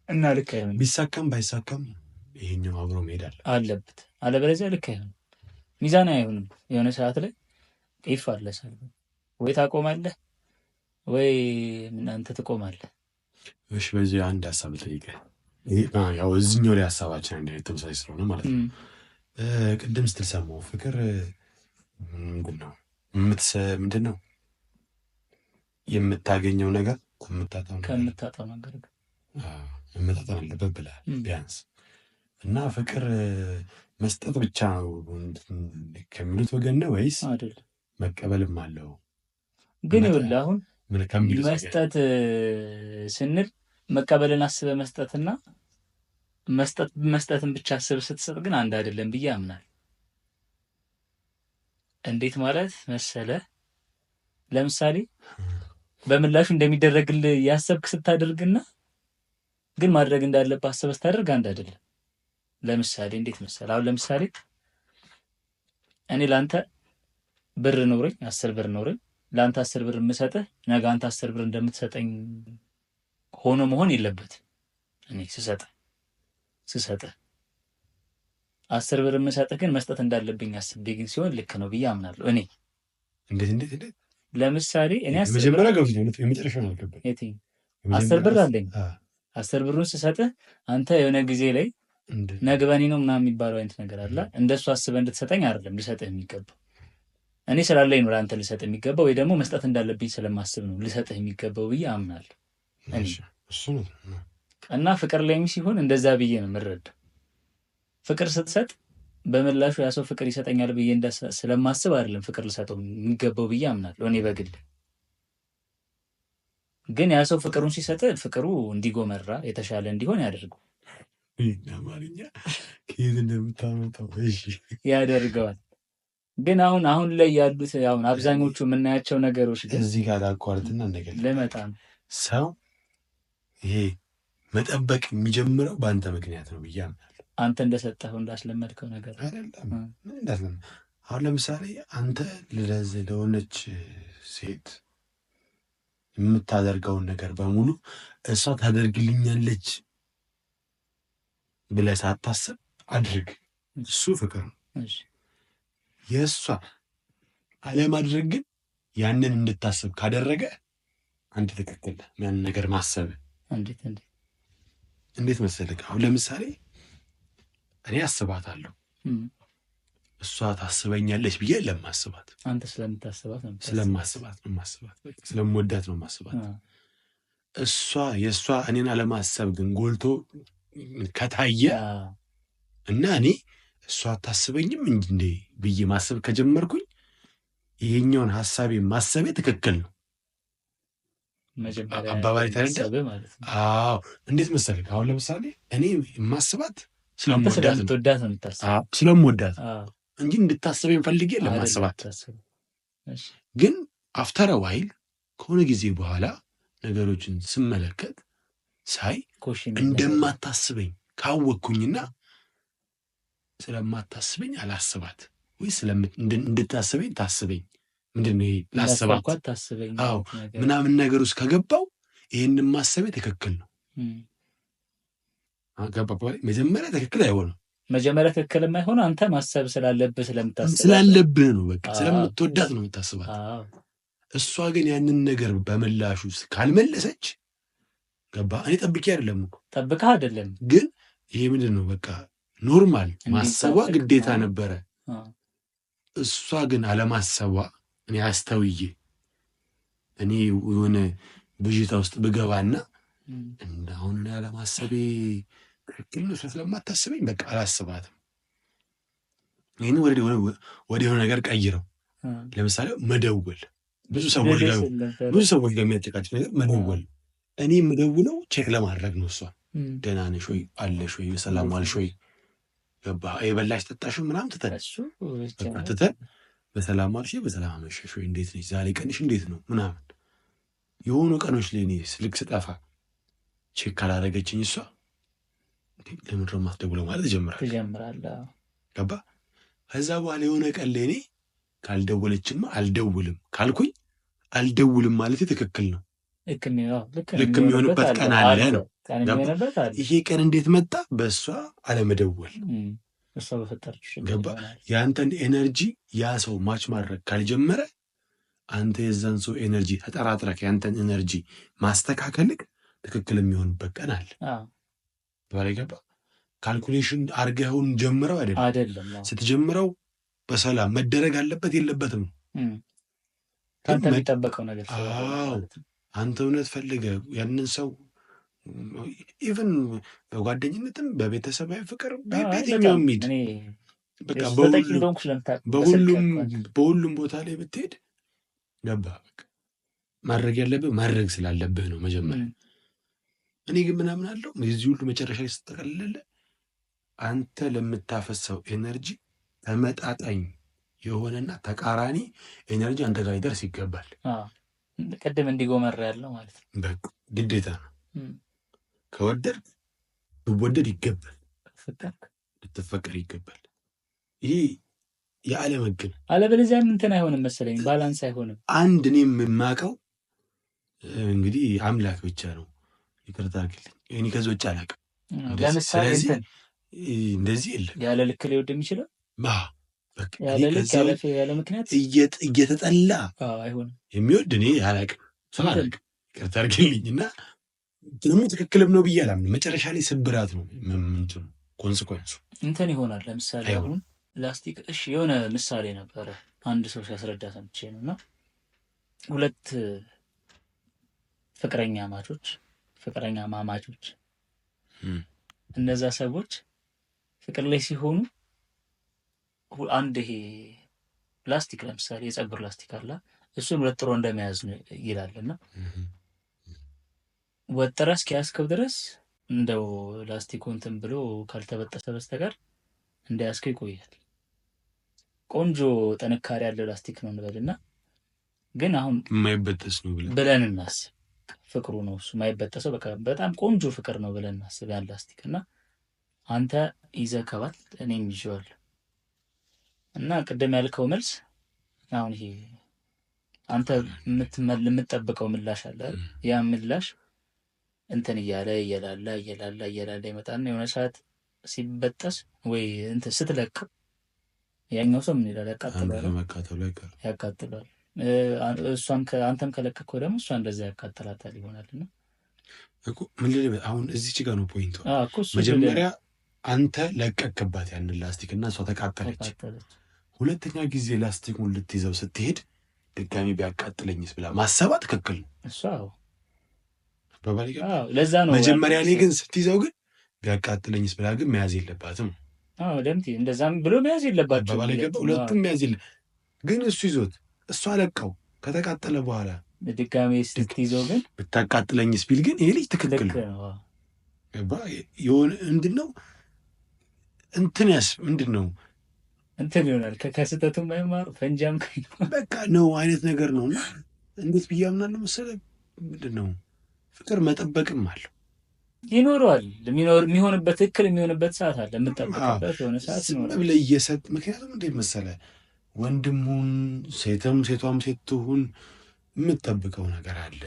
Speaker 1: እና ልክ አይሆንም።
Speaker 2: ቢሳካም ባይሳካም ይሄኛው አብሮ መሄድ
Speaker 1: አለበት። አለበለዚያ ልክ አይሆንም፣ ሚዛን አይሆንም። የሆነ ሰዓት ላይ ይፋለሳል። ወይ ታቆማለህ ወይ እናንተ ትቆማለህ።
Speaker 2: እሺ፣ በዚህ አንድ ሀሳብ ልጠይቅህ። ያው እዚህኛው ላይ ሀሳባችን አንድ አይነት ተመሳሳይ ስለሆነ ማለት ነው። ቅድም ስትል ሰማሁ ፍቅር ምንድን ነው የምታገኘው ነገር
Speaker 1: ከምታጣው ነገር
Speaker 2: መመጣጠን አለበት ብለህ ቢያንስ እና ፍቅር መስጠት ብቻ ነው ከሚሉት ወገን ነው ወይስ መቀበልም አለው?
Speaker 1: ግን ይኸውልህ አሁን መስጠት ስንል መቀበልን አስበህ መስጠትና መስጠትን ብቻ አስበህ ስትሰጥ ግን አንድ አይደለም ብዬ አምናለሁ። እንዴት ማለት መሰለህ? ለምሳሌ በምላሹ እንደሚደረግልህ ያሰብክ ስታደርግና ግን ማድረግ እንዳለብህ አስበህ ስታደርግ አንድ አይደለም። ለምሳሌ እንዴት መሰለህ? አሁን ለምሳሌ እኔ ለአንተ ብር ኖረኝ 10 ብር ኖረኝ ለአንተ 10 ብር የምሰጥህ ነገ አንተ 10 ብር እንደምትሰጠኝ ሆኖ መሆን የለበትም። እኔ ስሰጥህ 10 ብር የምሰጥህ ግን መስጠት እንዳለብኝ አስቤ ግን ሲሆን ልክ ነው ብዬ አምናለሁ። እኔ
Speaker 2: እንዴት
Speaker 1: ለምሳሌ እኔ
Speaker 2: መጀመሪያ የመጨረሻ ነው
Speaker 1: 10 ብር አለኝ። 10 ብሩን ስሰጥህ አንተ የሆነ ጊዜ ላይ ነግበኔ ነው ምናምን የሚባለው አይነት ነገር አለ። እንደሱ አስበህ እንድትሰጠኝ አይደለም ልሰጥህ የሚገባው። እኔ ስላለኝ ነው ለአንተ ልሰጥ የሚገባው፣ ወይ ደግሞ መስጠት እንዳለብኝ ስለማስብ ነው ልሰጥህ የሚገባው ብዬ አምናለሁ። እና ፍቅር ላይም ሲሆን እንደዛ ብዬ ነው የምረዳው። ፍቅር ስትሰጥ በምላሹ ያ ሰው ፍቅር ይሰጠኛል ብዬ ስለማስብ አይደለም ፍቅር ልሰጠው የሚገባው ብዬ አምናለሁ። እኔ በግል ግን ያ ሰው ፍቅሩን ሲሰጥ ፍቅሩ እንዲጎመራ የተሻለ እንዲሆን ያደርገው
Speaker 2: አማርኛ ከየት እንደምታመጣው
Speaker 1: ያደርገዋል። ግን አሁን ላይ ያሉት አብዛኞቹ የምናያቸው ነገሮች ግን
Speaker 2: እዚህ ጋር አቋርጥና ነገር
Speaker 1: ለመጣ
Speaker 2: ሰው ይሄ መጠበቅ የሚጀምረው በአንተ ምክንያት ነው ብዬ አምናለሁ።
Speaker 1: አንተ እንደሰጠኸው እንዳስለመድከው ነገር
Speaker 2: አይደለም። አሁን ለምሳሌ አንተ ለሆነች ሴት የምታደርገውን ነገር በሙሉ እሷ ታደርግልኛለች ብለህ ሳታስብ አድርግ። እሱ ፍቅር ነው። የእሷ አለማድረግ ግን ያንን እንድታስብ ካደረገ አንተ ትክክል ያን ነገር ማሰብ እንዴት መሰለህ? አሁን ለምሳሌ እኔ አስባታለሁ እሷ ታስበኛለች ብዬ ለማስባት
Speaker 1: አንተ ስለማስባት
Speaker 2: ነው ማስባት ስለምወዳት ነው ማስባት። እሷ የእሷ እኔን አለማሰብ ግን ጎልቶ ከታየ እና እኔ እሷ አታስበኝም እንዴ ብዬ ማሰብ ከጀመርኩኝ ይሄኛውን ሀሳቤ ማሰቤ ትክክል ነው። አባባሪ ተረዳ ማለት ነው። አዎ እንዴት መሰለህ? አሁን ለምሳሌ እኔ ማስባት ስለምወዳት ነው ስለምወዳት እንጂ እንድታስበኝ ፈልጌ ለማስባት ግን አፍተር ዋይል ከሆነ ጊዜ በኋላ ነገሮችን ስመለከት ሳይ እንደማታስበኝ ካወቅኩኝና ስለማታስበኝ አላስባት ወይ እንድታስበኝ ታስበኝ ምንድን ነው ላስባት ምናምን ነገር ውስጥ ከገባው ይህንን ማሰቤ ትክክል ነው። መጀመሪያ ትክክል አይሆንም።
Speaker 1: መጀመሪያ ትክክል የማይሆነው አንተ ማሰብ ስላለብህ
Speaker 2: ስላለብህ ነው። በቃ ስለምትወዳት ነው የምታስባት። እሷ ግን ያንን ነገር በምላሹ ካልመለሰች ገባ እኔ ጠብቄ አይደለም እኮ
Speaker 1: ጠብቀህ አይደለም፣
Speaker 2: ግን ይሄ ምንድን ነው በቃ ኖርማል ማሰቧ ግዴታ ነበረ። እሷ ግን አለማሰቧ እኔ አስተውዬ እኔ የሆነ ብዥታ ውስጥ ብገባና አሁን እኔ አለማሰቤ ትክክል ነው ስለማታስበኝ በቃ አላስባትም። ይህን ወደ የሆነ ነገር ቀይረው ለምሳሌ መደወል ብዙ ሰዎች ጋር የሚያጨቃጭቅ ነገር መደወል። እኔ የምደውለው ቼክ ለማድረግ ነው። እሷ ደህና ነሽ ወይ አለሽ ወይ በሰላም ዋልሽ ወይ ገባህ የበላሽ ጠጣሽ ምናምን ትተን በሰላም ዋልሽ በሰላም አመሸሽ ወይ እንዴት ነሽ ዛሬ ቀንሽ እንዴት ነው ምናምን የሆኑ ቀኖች ላይ እኔ ስልክ ስጠፋ ቼክ ካላደረገችኝ እሷ ለምንድን ነው የማትደውለው ማለት ትጀምራለህ። ገባህ? ከዛ በኋላ የሆነ ቀን ላይ እኔ ካልደወለችማ አልደውልም ካልኩኝ አልደውልም ማለት ትክክል ነው። ልክ የሚሆንበት ቀን አለ ነው። ይሄ ቀን እንዴት መጣ? በእሷ አለመደወል። ገባህ? የአንተን ኤነርጂ ያ ሰው ማች ማድረግ ካልጀመረ አንተ የዛን ሰው ኤነርጂ ተጠራጥረህ የአንተን ኤነርጂ ማስተካከልክ ትክክል የሚሆንበት ቀን አለ። ባለ ገባህ? ካልኩሌሽን አርገውን ጀምረው አይደለም ስትጀምረው በሰላም መደረግ አለበት የለበትም
Speaker 1: ከአንተ የሚጠበቀው ነገር።
Speaker 2: አንተ እውነት ፈልገህ ያንን ሰው ኢቨን በጓደኝነትም በቤተሰባዊ ፍቅር በየትኛው ሚድ በቃ በሁሉም ቦታ ላይ ብትሄድ ገባህ? ማድረግ ያለብህ ማድረግ ስላለብህ ነው መጀመሪያ። እኔ ግን ምናምን አለው የዚህ ሁሉ መጨረሻ ስትጠቀልልህ አንተ ለምታፈሰው ኤነርጂ ተመጣጣኝ የሆነና ተቃራኒ ኤነርጂ አንተ ጋር ይደርስ ይገባል።
Speaker 1: ቅድም እንዲጎመራ ያለው ማለት ነው።
Speaker 2: በቃ ግዴታ ነው። ከወደድ ልወደድ ይገባል፣ ልትፈቀር ይገባል። ይህ የዓለም ሕግ ነው።
Speaker 1: አለበለዚያ እንትን አይሆንም መሰለኝ፣ ባላንስ አይሆንም።
Speaker 2: አንድ እኔ የምማቀው እንግዲህ አምላክ ብቻ ነው። ይቅርታ አድርግልኝ፣ እኔ ከዚህ ውጭ አላውቅም።
Speaker 1: ለምሳሌ
Speaker 2: እንደዚህ የለም
Speaker 1: ያለ ልክ ሊወድ የሚችለው ያለ ምክንያት
Speaker 2: እየተጠላ የሚወድ እኔ አላውቅም፣ ሰው አላውቅም። ይቅርታ አድርግልኝ እና ደግሞ ትክክልም ነው ብዬ አላምንም። መጨረሻ ላይ ስብራት ነው ምንድን ነው ኮንስኮንሱ
Speaker 1: እንትን ይሆናል። ለምሳሌ አሁን ላስቲክ የሆነ ምሳሌ ነበረ አንድ ሰው ሲያስረዳ ሰምቼ ነው። እና ሁለት ፍቅረኛ ማማቾች እነዛ ሰዎች ፍቅር ላይ ሲሆኑ አንድ ይሄ ላስቲክ ለምሳሌ የጸጉር ላስቲክ አለ፣ እሱን ወጥሮ እንደመያዝ ነው ይላልና ወጥረ እስኪያስከው ድረስ እንደው ላስቲኩ እንትን ብሎ ካልተበጠሰ በስተቀር እንዳያስከው ይቆያል። ቆንጆ ጥንካሬ ያለው ላስቲክ ነው እንበልና ግን አሁን
Speaker 2: የማይበጠስ ነው
Speaker 1: ብለን እናስብ። ፍቅሩ ነው እሱ የማይበጠሰው፣ በቃ በጣም ቆንጆ ፍቅር ነው ብለን እናስብ ያን ላስቲክ እና አንተ ይዘህ ከባል እኔም ይዤዋለሁ እና ቅድም ያልከው መልስ አሁን ይሄ አንተ የምትጠብቀው ምላሽ አለ። ያ ምላሽ እንትን እያለ እየላላ ይመጣና የሆነ ሰዓት ሲበጠስ ወይ እንትን ስትለቀው ያኛው ሰው ምን ይላል? ያቃጥላል። አንተም ከለቀቀው ደግሞ እሷ እንደዛ ያቃጥላታል ይሆናልና
Speaker 2: አሁን እዚች ጋር ነው ፖይንቱ። መጀመሪያ አንተ ለቀቅባት ያንን ላስቲክ እና እሷ ተቃጠለች። ሁለተኛ ጊዜ ላስቲኩን ልትይዘው ስትሄድ ድጋሚ ቢያቃጥለኝስ ብላ ማሰባ ትክክል ነው።
Speaker 1: ለዛ ነው
Speaker 2: መጀመሪያ ላይ ግን ስትይዘው ግን ቢያቃጥለኝስ ብላ ግን መያዝ የለባትም።
Speaker 1: እንደዛም ብሎ መያዝ የለባትም።
Speaker 2: ሁለቱም መያዝ የለ ግን እሱ ይዞት እሷ ለቀው ከተቃጠለ በኋላ
Speaker 1: ድጋሚ ስትይዘው ግን
Speaker 2: ብታቃጥለኝስ ቢል ግን ይሄ ልጅ ትክክል ነው። የሆነ ምንድን ነው እንትን ምንድን ነው
Speaker 1: እንትን ይሆናል ከስህተቱ የማይማሩ ፈንጃም
Speaker 2: በቃ ነው አይነት ነገር ነው። እና እንዴት ብዬ አምናለሁ መሰለህ፣ ምንድን ነው ፍቅር መጠበቅም አለው
Speaker 1: ይኖረዋል። የሚሆንበት ትክክል የሚሆንበት ሰዓት አለ። የምጠብቅበት የሆነ ሰዓት ይኖራል
Speaker 2: ብለህ እየሰጥ ምክንያቱም እንዴት መሰለህ ወንድሙን ሴቷም ሴት ትሁን የምትጠብቀው ነገር አለ።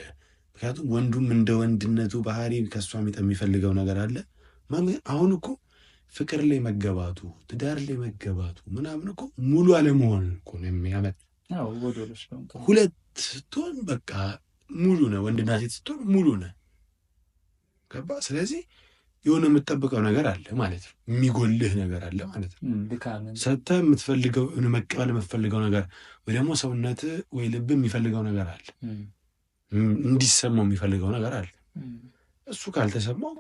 Speaker 2: ምክንያቱም ወንዱም እንደ ወንድነቱ ባህሪ ከእሷም የሚፈልገው ነገር አለ። አሁን እኮ ፍቅር ላይ መገባቱ ትዳር ላይ መገባቱ ምናምን እኮ ሙሉ አለመሆን እኮ ነው የሚያመጥ። ሁለት ስትሆን በቃ ሙሉ ነህ፣ ወንድና ሴት ስትሆን ሙሉ ነህ። ገባ? ስለዚህ የሆነ የምትጠብቀው ነገር አለ ማለት ነው። የሚጎልህ ነገር አለ ማለት ነው። ሰጥተህ የምትፈልገው መቀበል የምትፈልገው ነገር ወይ ደግሞ ሰውነት ወይ ልብ የሚፈልገው ነገር አለ፣ እንዲሰማው የሚፈልገው ነገር አለ። እሱ ካልተሰማው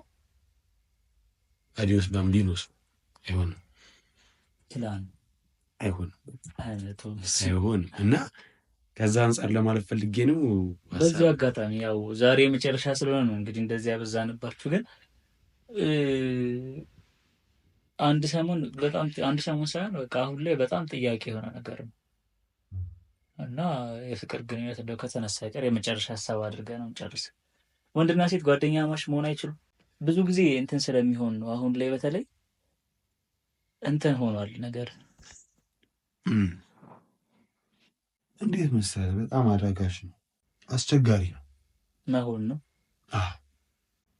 Speaker 2: አዲዮስ በምዲኖስ አይሆንም አይሆንም። እና ከዛ አንጻር ለማለት ፈልጌ ነው።
Speaker 1: በዚህ አጋጣሚ ያው ዛሬ የመጨረሻ ስለሆነ ነው እንግዲህ እንደዚህ ያበዛንባችሁ። ግን አንድ ሰሞን ሳይሆን በቃ አሁን ላይ በጣም ጥያቄ የሆነ ነገር ነው እና የፍቅር ግንኙነት እንደው ከተነሳ አይቀር የመጨረሻ ሀሳብ አድርገህ ነው ጨርስ። ወንድና ሴት ጓደኛ ማሽ መሆን አይችሉም። ብዙ ጊዜ እንትን ስለሚሆን ነው አሁን ላይ በተለይ እንትን ሆኗል ነገር።
Speaker 2: እንዴት መሰለህ በጣም አዳጋች ነው፣ አስቸጋሪ ነው
Speaker 1: መሆን ነው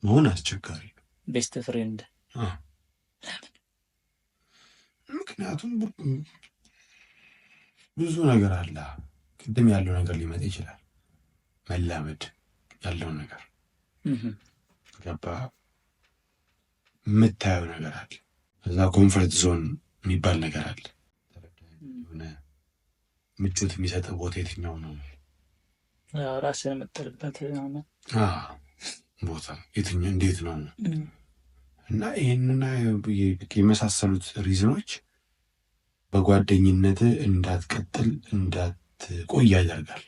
Speaker 2: መሆን አስቸጋሪ ነው።
Speaker 1: ቤስት ፍሬንድ
Speaker 2: ምክንያቱም ብዙ ነገር አለ። ቅድም ያለው ነገር ሊመጣ ይችላል። መላመድ ያለው ነገር ገባ። የምታየው ነገር አለ። እዛ ኮንፈርት ዞን የሚባል ነገር አለ። ሆነ ምቾት የሚሰጠው ቦታ የትኛው ነው?
Speaker 1: ራስን የምጥልበት
Speaker 2: ቦታ የትኛው እንዴት ነው? እና ይህንና የመሳሰሉት ሪዝኖች በጓደኝነት እንዳትቀጥል እንዳትቆይ ያደርጋል።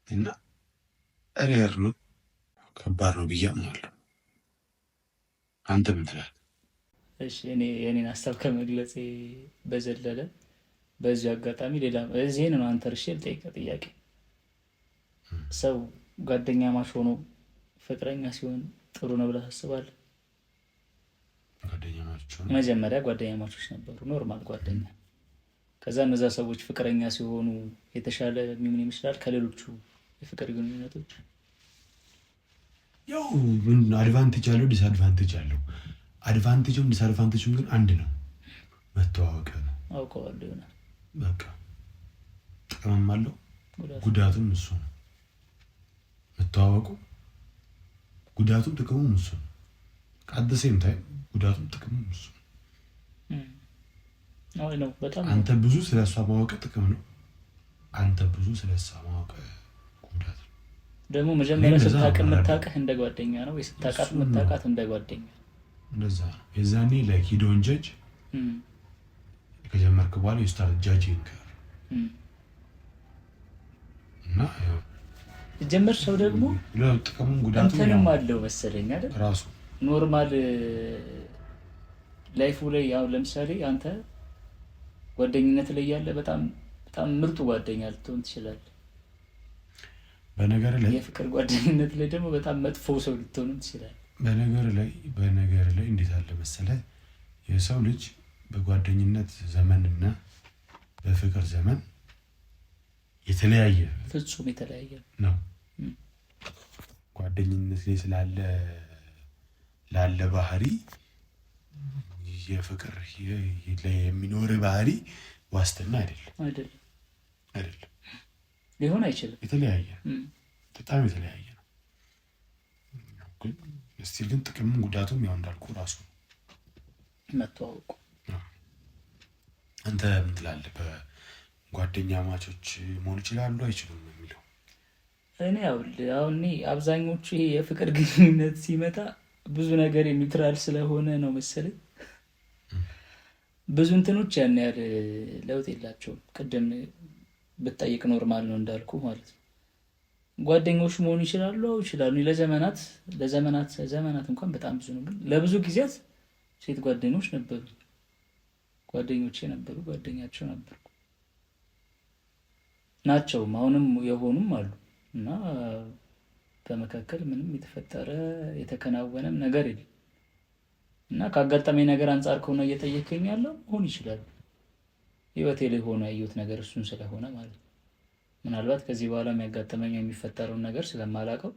Speaker 2: እና ሬር ነው፣ ከባድ ነው ብዬ አምናለሁ። አንተ ምን ትላለህ?
Speaker 1: እሺ እኔ የኔን ሀሳብ ከመግለጼ በዘለለ በዚህ አጋጣሚ ሌላ እዚህን ነው አንተ ርሼ ልጠይቅህ ጥያቄ። ሰው ጓደኛ ማች ሆኖ ፍቅረኛ ሲሆን ጥሩ ነው ብለህ ታስባለህ? መጀመሪያ ጓደኛ ማቾች ነበሩ፣ ኖርማል ጓደኛ። ከዛ እነዛ ሰዎች ፍቅረኛ ሲሆኑ የተሻለ የሚሆን ይመስላል ከሌሎቹ የፍቅር ግንኙነቶች?
Speaker 2: ያው አድቫንቴጅ አለው ዲስአድቫንቴጅ አለው። አድቫንቴጅም ዲስአድቫንቴጅም ግን አንድ ነው፣ መተዋወቅ ነው።
Speaker 1: አውቀዋለሁ ይሆናል
Speaker 2: በቃ። ጥቅምም አለው ጉዳቱም እሱ ነው። መተዋወቁ ጉዳቱም ጥቅሙም እሱ ነው። ቃደሴም ታይም ጉዳቱም ጥቅሙም እሱ ነው። አንተ ብዙ ስለሷ ማወቅ ጥቅም ነው፣ አንተ ብዙ ስለሷ ማወቅ ጉዳት ነው።
Speaker 1: ደግሞ መጀመሪያ ስታውቅ የምታውቅህ እንደ ጓደኛ ነው ወይ ስታውቃት የምታውቃት እንደ ጓደኛ
Speaker 2: እንደዛ ነው። የዛኔ ላይክ ዩ ዶንት ጀጅ ከጀመርክ በኋላ ዩ ስታርት ጃጂንግ እና ያው
Speaker 1: ጀመር ሰው ደግሞ
Speaker 2: ጥቅሙም ጉዳቱም
Speaker 1: እንትንም አለው መሰለኝ አይደል?
Speaker 2: ራሱ
Speaker 1: ኖርማል ላይፉ ላይ ያው ለምሳሌ አንተ ጓደኝነት ላይ ያለ በጣም ምርጡ ጓደኛ ልትሆን ትችላለህ።
Speaker 2: በነገር ላይ
Speaker 1: የፍቅር ጓደኝነት ላይ ደግሞ በጣም መጥፎ ሰው ልትሆን ትችላለህ።
Speaker 2: በነገር ላይ እንዴት አለ መሰለህ የሰው ልጅ በጓደኝነት ዘመንና በፍቅር ዘመን የተለያየ
Speaker 1: ፍጹም የተለያየ
Speaker 2: ነው። ጓደኝነት ላይ ላለ ባህሪ የፍቅር ላይ የሚኖር ባህሪ ዋስትና አይደለም
Speaker 1: ሊሆን አይችልም።
Speaker 2: የተለያየ በጣም የተለያየ ነው። እስቲል ግን ጥቅምም ጉዳቱም ያው እንዳልኩ ራሱ
Speaker 1: መተዋወቁ።
Speaker 2: አንተ ምን ትላለህ? በጓደኛ ማቾች መሆን ይችላሉ አይችሉም የሚለው
Speaker 1: እኔ አሁን አብዛኞቹ ይሄ የፍቅር ግንኙነት ሲመጣ ብዙ ነገር ኒውትራል ስለሆነ ነው መሰለኝ ብዙ እንትኖች ያን ያህል ለውጥ የላቸውም። ቅድም ብትጠይቅ ኖርማል ነው እንዳልኩ ማለት ነው። ጓደኞች መሆን ይችላሉ ለዘመናት እንኳን በጣም ብዙ ነው፣ ግን ለብዙ ጊዜያት ሴት ጓደኞች ነበሩ። ጓደኞቼ ነበሩ፣ ጓደኛቸው ነበርኩ ናቸው፣ አሁንም የሆኑም አሉ እና በመካከል ምንም የተፈጠረ የተከናወነም ነገር የለም እና ካጋጠመኝ ነገር አንጻር ከሆነ እየጠየቀኝ ያለው ሆን ይችላል ህይወቴ ላይ ሆኖ ያየሁት ነገር እሱን ስለሆነ ማለት ነው። ምናልባት ከዚህ በኋላ የሚያጋጥመኝ የሚፈጠረውን ነገር ስለማላውቀው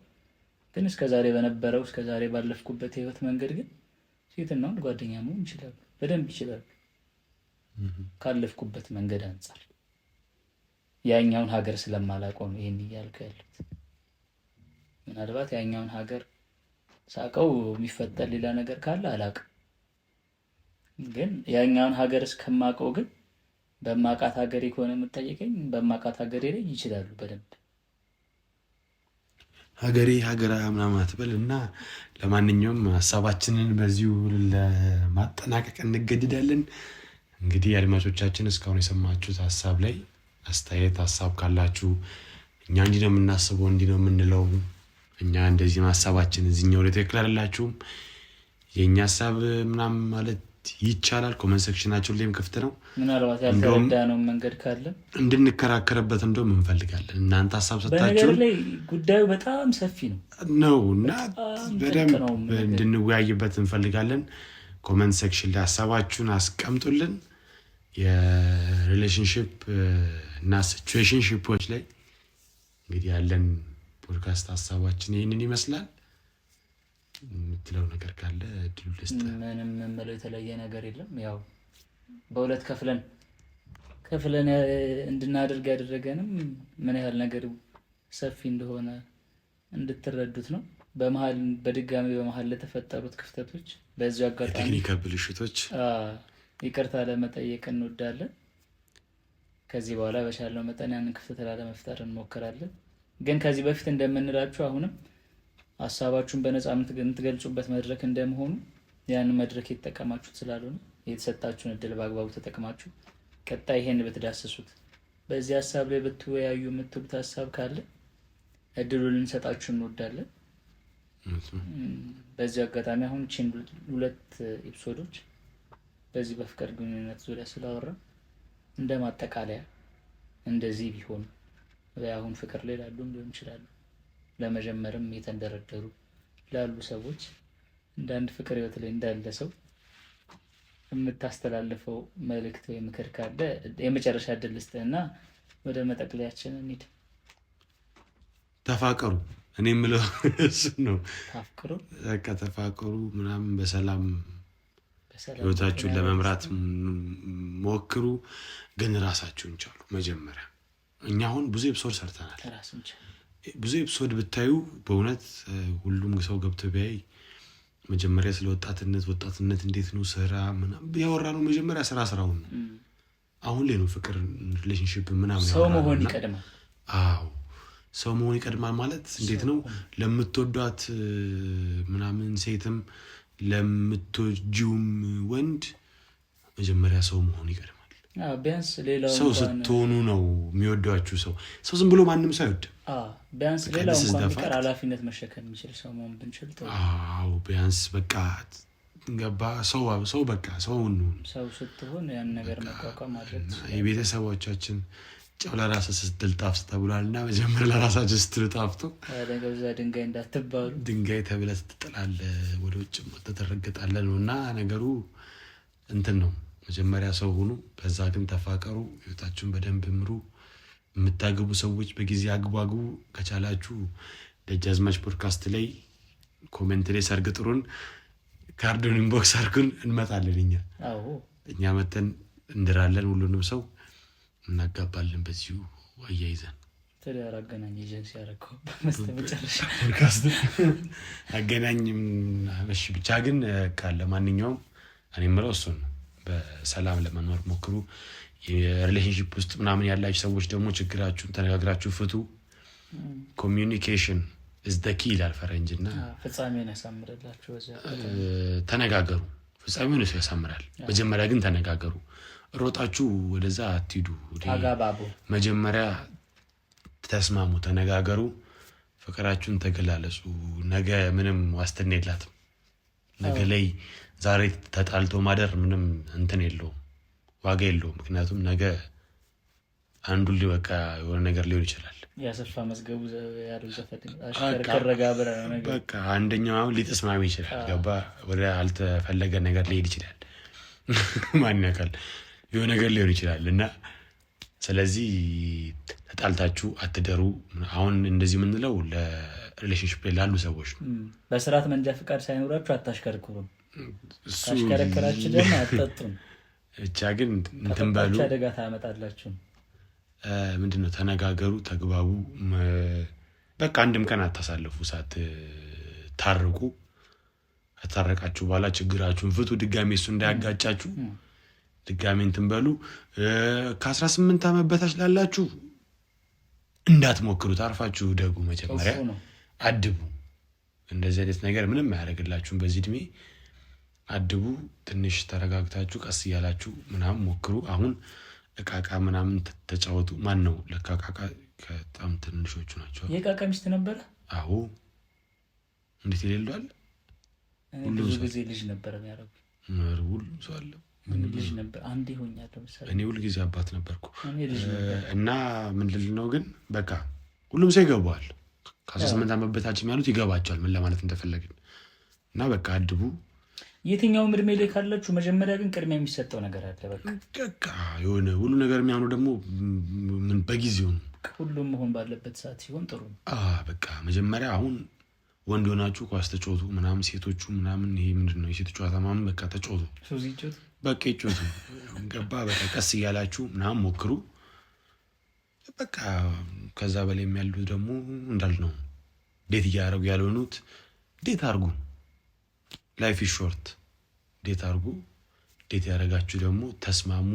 Speaker 1: ግን እስከዛሬ በነበረው እስከዛሬ ባለፍኩበት የህይወት መንገድ ግን ሴትና ወንድ ጓደኛ መሆን ይችላሉ፣ በደንብ ይችላሉ ካለፍኩበት መንገድ አንጻር። ያኛውን ሀገር ስለማላውቀው ነው ይሄን እያልኩ ያለሁት። ምናልባት ያኛውን ሀገር ሳውቀው የሚፈጠር ሌላ ነገር ካለ አላውቅም፣ ግን ያኛውን ሀገር እስከማውቀው ግን በማውቃት ሀገሬ ከሆነ የምጠይቀኝ በማውቃት ሀገሬ ላይ ይችላሉ በደንብ።
Speaker 2: ሀገሬ ሀገራ ምናምን አትበል እና ለማንኛውም ሀሳባችንን በዚሁ ለማጠናቀቅ እንገድዳለን። እንግዲህ አድማጮቻችን እስካሁን የሰማችሁት ሀሳብ ላይ አስተያየት ሀሳብ ካላችሁ እኛ እንዲህ ነው የምናስበው እንዲህ ነው የምንለው እኛ እንደዚህ ሀሳባችን እዚህኛው ላይ ትክክል አይደላችሁም የኛ ሀሳብ ምናምን ማለት ይቻላል። ኮሜንት ሴክሽናችን ላይም ክፍት ነው።
Speaker 1: ምናልባት ያልተረዳነው መንገድ ካለ
Speaker 2: እንድንከራከርበት እንደውም እንፈልጋለን። እናንተ ሀሳብ ሰጣችሁ
Speaker 1: በነገር ላይ ጉዳዩ በጣም ሰፊ ነው
Speaker 2: እና በደንብ እንድንወያይበት እንፈልጋለን። ኮሜንት ሴክሽን ላይ ሀሳባችሁን አስቀምጡልን። የሪሌሽንሺፕ እና ሲቹዌሽንሺፖች ላይ እንግዲህ ያለን ፖድካስት ሀሳባችን ይህንን ይመስላል። የምትለው ነገር ካለ እድሉ ልስጥ።
Speaker 1: ምንም የምለው የተለየ ነገር የለም። ያው በሁለት ከፍለን እንድናደርግ ያደረገንም ምን ያህል ነገር ሰፊ እንደሆነ እንድትረዱት ነው። በድጋሚ በመሀል ለተፈጠሩት ክፍተቶች በዚህ አጋጣሚ
Speaker 2: ቴክኒካል ብልሽቶች
Speaker 1: ይቅርታ ለመጠየቅ እንወዳለን። ከዚህ በኋላ በቻለው መጠን ያንን ክፍተት ላለመፍጠር እንሞክራለን። ግን ከዚህ በፊት እንደምንላችሁ አሁንም ሀሳባችሁን በነፃ የምትገልጹበት መድረክ እንደመሆኑ ያን መድረክ የተጠቀማችሁት ስላልሆነ የተሰጣችሁን እድል በአግባቡ ተጠቅማችሁ ቀጣይ ይሄን ብትዳስሱት በዚህ ሀሳብ ላይ ብትወያዩ የምትሉት ሀሳብ ካለ እድሉን ልንሰጣችሁ እንወዳለን። በዚህ አጋጣሚ አሁን ቺን 2 ኤፒሶዶች በዚህ በፍቅር ግንኙነት ዙሪያ ስላወራ እንደ ማጠቃለያ እንደዚህ ቢሆን አሁን ፍቅር ላይ ላሉም ሊሆን ይችላሉ ለመጀመርም የተንደረደሩ ላሉ ሰዎች እንደ አንድ ፍቅር ህይወት ላይ እንዳለ ሰው የምታስተላልፈው መልእክት ወይ ምክር ካለ የመጨረሻ እድል ልስጥህና ወደ መጠቅለያችን እንሂድ።
Speaker 2: ተፋቀሩ። እኔ የምለው እሱ ነው።
Speaker 1: ተፋቀሩ
Speaker 2: ምናምን በሰላም ህይወታችሁን ለመምራት ሞክሩ፣ ግን ራሳችሁን ቻሉ መጀመሪያ። እኛ አሁን ብዙ ኤፒሶድ ሰርተናል። ብዙ ኤፒሶድ ብታዩ በእውነት ሁሉም ሰው ገብቶ ቢያይ መጀመሪያ ስለ ወጣትነት እንዴት ነው ስራ ምናምን ያወራነው መጀመሪያ ስራውን ነው። አሁን ላይ ነው ፍቅር ሪሌሽንሺፕ ምናምን
Speaker 1: ሰው መሆን ይቀድማል።
Speaker 2: አዎ ሰው መሆን ይቀድማል ማለት እንዴት ነው? ለምትወዷት ምናምን ሴትም ለምትወጂውም ወንድ መጀመሪያ ሰው መሆን ይቀድማል።
Speaker 1: ቢያንስ ሌላው
Speaker 2: ሰው ስትሆኑ ነው የሚወዷችሁ። ሰው ዝም ብሎ ማንም ሰው አይወድም።
Speaker 1: ቢያንስ ሌላው እንኳን ቢቀር ኃላፊነት መሸከም የሚችል ሰው መሆን ብንችል ጥሩ።
Speaker 2: ቢያንስ በቃ ገባ ሰው በቃ ሰው
Speaker 1: ስትሆን ያን ነገር መቋቋም ማድረግ
Speaker 2: የቤተሰቦቻችን ጨው ለራስህ ስትል ጣፍጥ ተብሏልና መጀመሪያ ለራሳችን ስትሉ ጣፍጡ።
Speaker 1: ለገዛ ድንጋይ እንዳትባሉ
Speaker 2: ድንጋይ ተብለህ ትጥላለህ ወደ ውጭ ተተረግጣለህ ነውና ነገሩ እንትን ነው። መጀመሪያ ሰው ሁኑ፣ በዛ ግን ተፋቀሩ፣ ህይወታችሁን በደንብ ምሩ። የምታገቡ ሰዎች በጊዜ አግባጉ። ከቻላችሁ ደጃዝማች ፖድካስት ላይ ኮሜንት ላይ ሰርግ ጥሩን፣ ካርዱን ኢንቦክስ አድርጉን፣ እንመጣለን። እኛ መተን እንድራለን፣ ሁሉንም ሰው እናጋባለን። በዚሁ አያይዘን
Speaker 1: ትዳር አገናኝ ኤጀንሲ ያደረገው በመጨረሻ
Speaker 2: ፖድካስት አገናኝም እሺ። ብቻ ግን ካለ ማንኛውም እኔ የምለው እሱን ነው። በሰላም ለመኖር ሞክሩ። የሪሌሽንሺፕ ውስጥ ምናምን ያላችሁ ሰዎች ደግሞ ችግራችሁን ተነጋግራችሁ ፍቱ። ኮሚዩኒኬሽን is the key ይላል ፈረንጅና
Speaker 1: ፍጻሜውን ያሳምራላችሁ።
Speaker 2: ተነጋገሩ፣ ፍጻሜውን ያሳምራል። መጀመሪያ ግን ተነጋገሩ። ሮጣችሁ ወደዛ አትሂዱ።
Speaker 1: አጋባቡ።
Speaker 2: መጀመሪያ ተስማሙ፣ ተነጋገሩ፣ ፍቅራችሁን ተገላለጹ። ነገ ምንም ዋስትና የላትም። ነገ ላይ ዛሬ ተጣልቶ ማደር ምንም እንትን የለውም። ዋጋ የለውም። ምክንያቱም ነገ አንዱ በቃ የሆነ ነገር ሊሆን ይችላል።
Speaker 1: ያሰፋ መዝገቡ ያለው ዘፈን አሽከረጋብራ ነገር
Speaker 2: በቃ አንደኛው ሊተስማሚ ይችላል። ገባ ወደ አልተፈለገ ነገር ሊሄድ ይችላል። ማን ያውቃል? የሆነ ነገር ሊሆን ይችላል። እና ስለዚህ ተጣልታችሁ አትደሩ። አሁን እንደዚህ የምንለው ለሪሌሽንሽፕ ላይ ላሉ ሰዎች ነው።
Speaker 1: በስርዓት መንጃ ፍቃድ ሳይኖራችሁ አታሽከርክሩም። አሽከረከራችሁ ደግሞ አትጠጡም።
Speaker 2: ብቻ ግን እንትን በሉ፣
Speaker 1: አደጋ ታመጣላችሁ።
Speaker 2: ምንድነው? ተነጋገሩ፣ ተግባቡ። በቃ አንድም ቀን አታሳልፉ ሳትታረቁ። ከታረቃችሁ በኋላ ችግራችሁን ፍቱ። ድጋሜ እሱ እንዳያጋጫችሁ ድጋሜ እንትን በሉ። ከ18 ዓመት በታች ላላችሁ እንዳትሞክሩት፣ አርፋችሁ ደጉ። መጀመሪያ አድቡ። እንደዚህ አይነት ነገር ምንም አያደርግላችሁም። በዚህ እድሜ አድቡ። ትንሽ ተረጋግታችሁ ቀስ እያላችሁ ምናምን ሞክሩ። አሁን እቃቃ ምናምን ተጫወቱ። ማን ነው ለካ እቃቃ በጣም ትንሾቹ ናቸው።
Speaker 1: የእቃቃ ሚስት ነበረ?
Speaker 2: አዎ። እንዴት የሌለዋል?
Speaker 1: ብዙ ጊዜ ልጅ ነበረ የሚያደርጉ።
Speaker 2: ሁሉም ሰው አለ።
Speaker 1: ልጅ ነበር። አንድ ይሆኛለሁ ምሳሌ።
Speaker 2: እኔ ሁል ጊዜ አባት ነበርኩ። እና ምን ልል ነው ግን በቃ ሁሉም ሰው ይገባዋል። ከ18 ዓመት በታችም ያሉት ይገባቸዋል ምን ለማለት እንደፈለግን። እና በቃ አድቡ።
Speaker 1: የትኛውም እድሜ ላይ ካላችሁ መጀመሪያ ግን ቅድሚያ የሚሰጠው ነገር አለ።
Speaker 2: በቃ የሆነ ሁሉ ነገር የሚያምኑ ደግሞ ምን በጊዜው ነው።
Speaker 1: ሁሉም መሆን ባለበት ሰዓት ሲሆን ጥሩ ነው።
Speaker 2: በቃ መጀመሪያ አሁን ወንድ ሆናችሁ ኳስ ተጫወቱ ምናምን፣ ሴቶቹ ምናምን ይሄ ምንድነው የሴት ጨዋታ ምናምን በቃ ተጫወቱ። በቃ ይጫወቱ። ገባ በቃ ቀስ እያላችሁ ምናምን ሞክሩ። በቃ ከዛ በላይ የሚያሉት ደግሞ እንዳልነው ዴት እያደረጉ ያልሆኑት ዴት አርጉ። ላይፍ ኢዝ ሾርት። ዴት አርጉ። ዴት ያደረጋችሁ ደግሞ ተስማሙ፣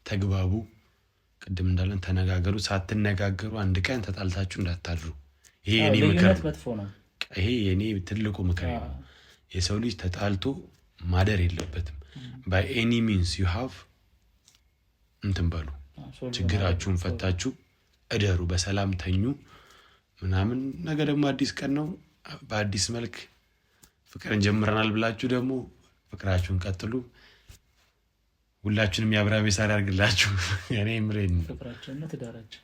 Speaker 2: ተግባቡ። ቅድም እንዳለን ተነጋገሩ። ሳትነጋገሩ አንድ ቀን ተጣልታችሁ እንዳታድሩ። ይሄ የኔ ምክር ነው። ይሄ የኔ ትልቁ ምክር ነው። የሰው ልጅ ተጣልቶ ማደር የለበትም። ባይ ኤኒ ሚንስ ዩ ሃቭ እንትን በሉ። ችግራችሁን ፈታችሁ እደሩ፣ በሰላም ተኙ ምናምን። ነገ ደግሞ አዲስ ቀን ነው። በአዲስ መልክ ፍቅርን ጀምረናል ብላችሁ ደግሞ ፍቅራችሁን ቀጥሉ። ሁላችንም የአብርሃም የሳራ ያርግላችሁ። እኔ ምሬን
Speaker 1: ፍቅራችንና ትዳራችን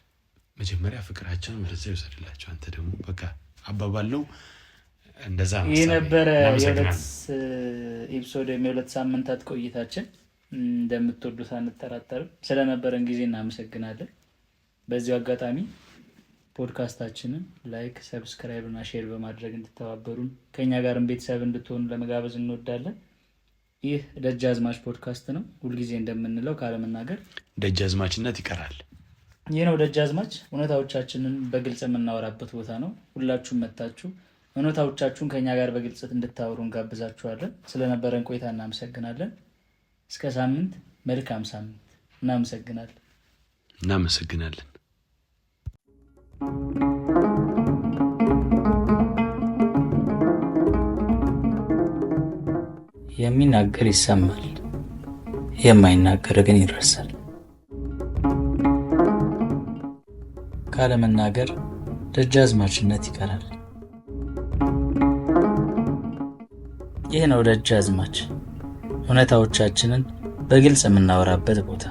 Speaker 2: መጀመሪያ ፍቅራችንን ወደዛ ይወሰድላችሁ። አንተ ደግሞ በቃ አባባለው እንደዛ ነው።
Speaker 1: ይህ ነበረ የሁለት ኤፒሶድ የሁለት ሳምንታት ቆይታችን። እንደምትወዱት አንጠራጠርም። ስለነበረን ጊዜ እናመሰግናለን። በዚሁ አጋጣሚ ፖድካስታችንን ላይክ፣ ሰብስክራይብ እና ሼር በማድረግ እንድተባበሩን ከኛ ጋርም ቤተሰብ እንድትሆኑ ለመጋበዝ እንወዳለን። ይህ ደጃዝማች ፖድካስት ነው። ሁልጊዜ እንደምንለው ካለመናገር
Speaker 2: ደጃዝማችነት ይቀራል።
Speaker 1: ይህ ነው ደጃዝማች። እውነታዎቻችንን በግልጽ የምናወራበት ቦታ ነው። ሁላችሁም መጣችሁ እውነታዎቻችሁን ከኛ ጋር በግልጽ እንድታወሩ እንጋብዛችኋለን። ስለነበረን ቆይታ እናመሰግናለን። እስከ ሳምንት፣ መልካም ሳምንት። እናመሰግናለን። የሚናገር ይሰማል፣ የማይናገር ግን ይረሳል። ካለመናገር ደጃዝማችነት ይቀራል። ይህ ነው ደጃዝማች፣ እውነታዎቻችንን በግልጽ የምናወራበት ቦታ።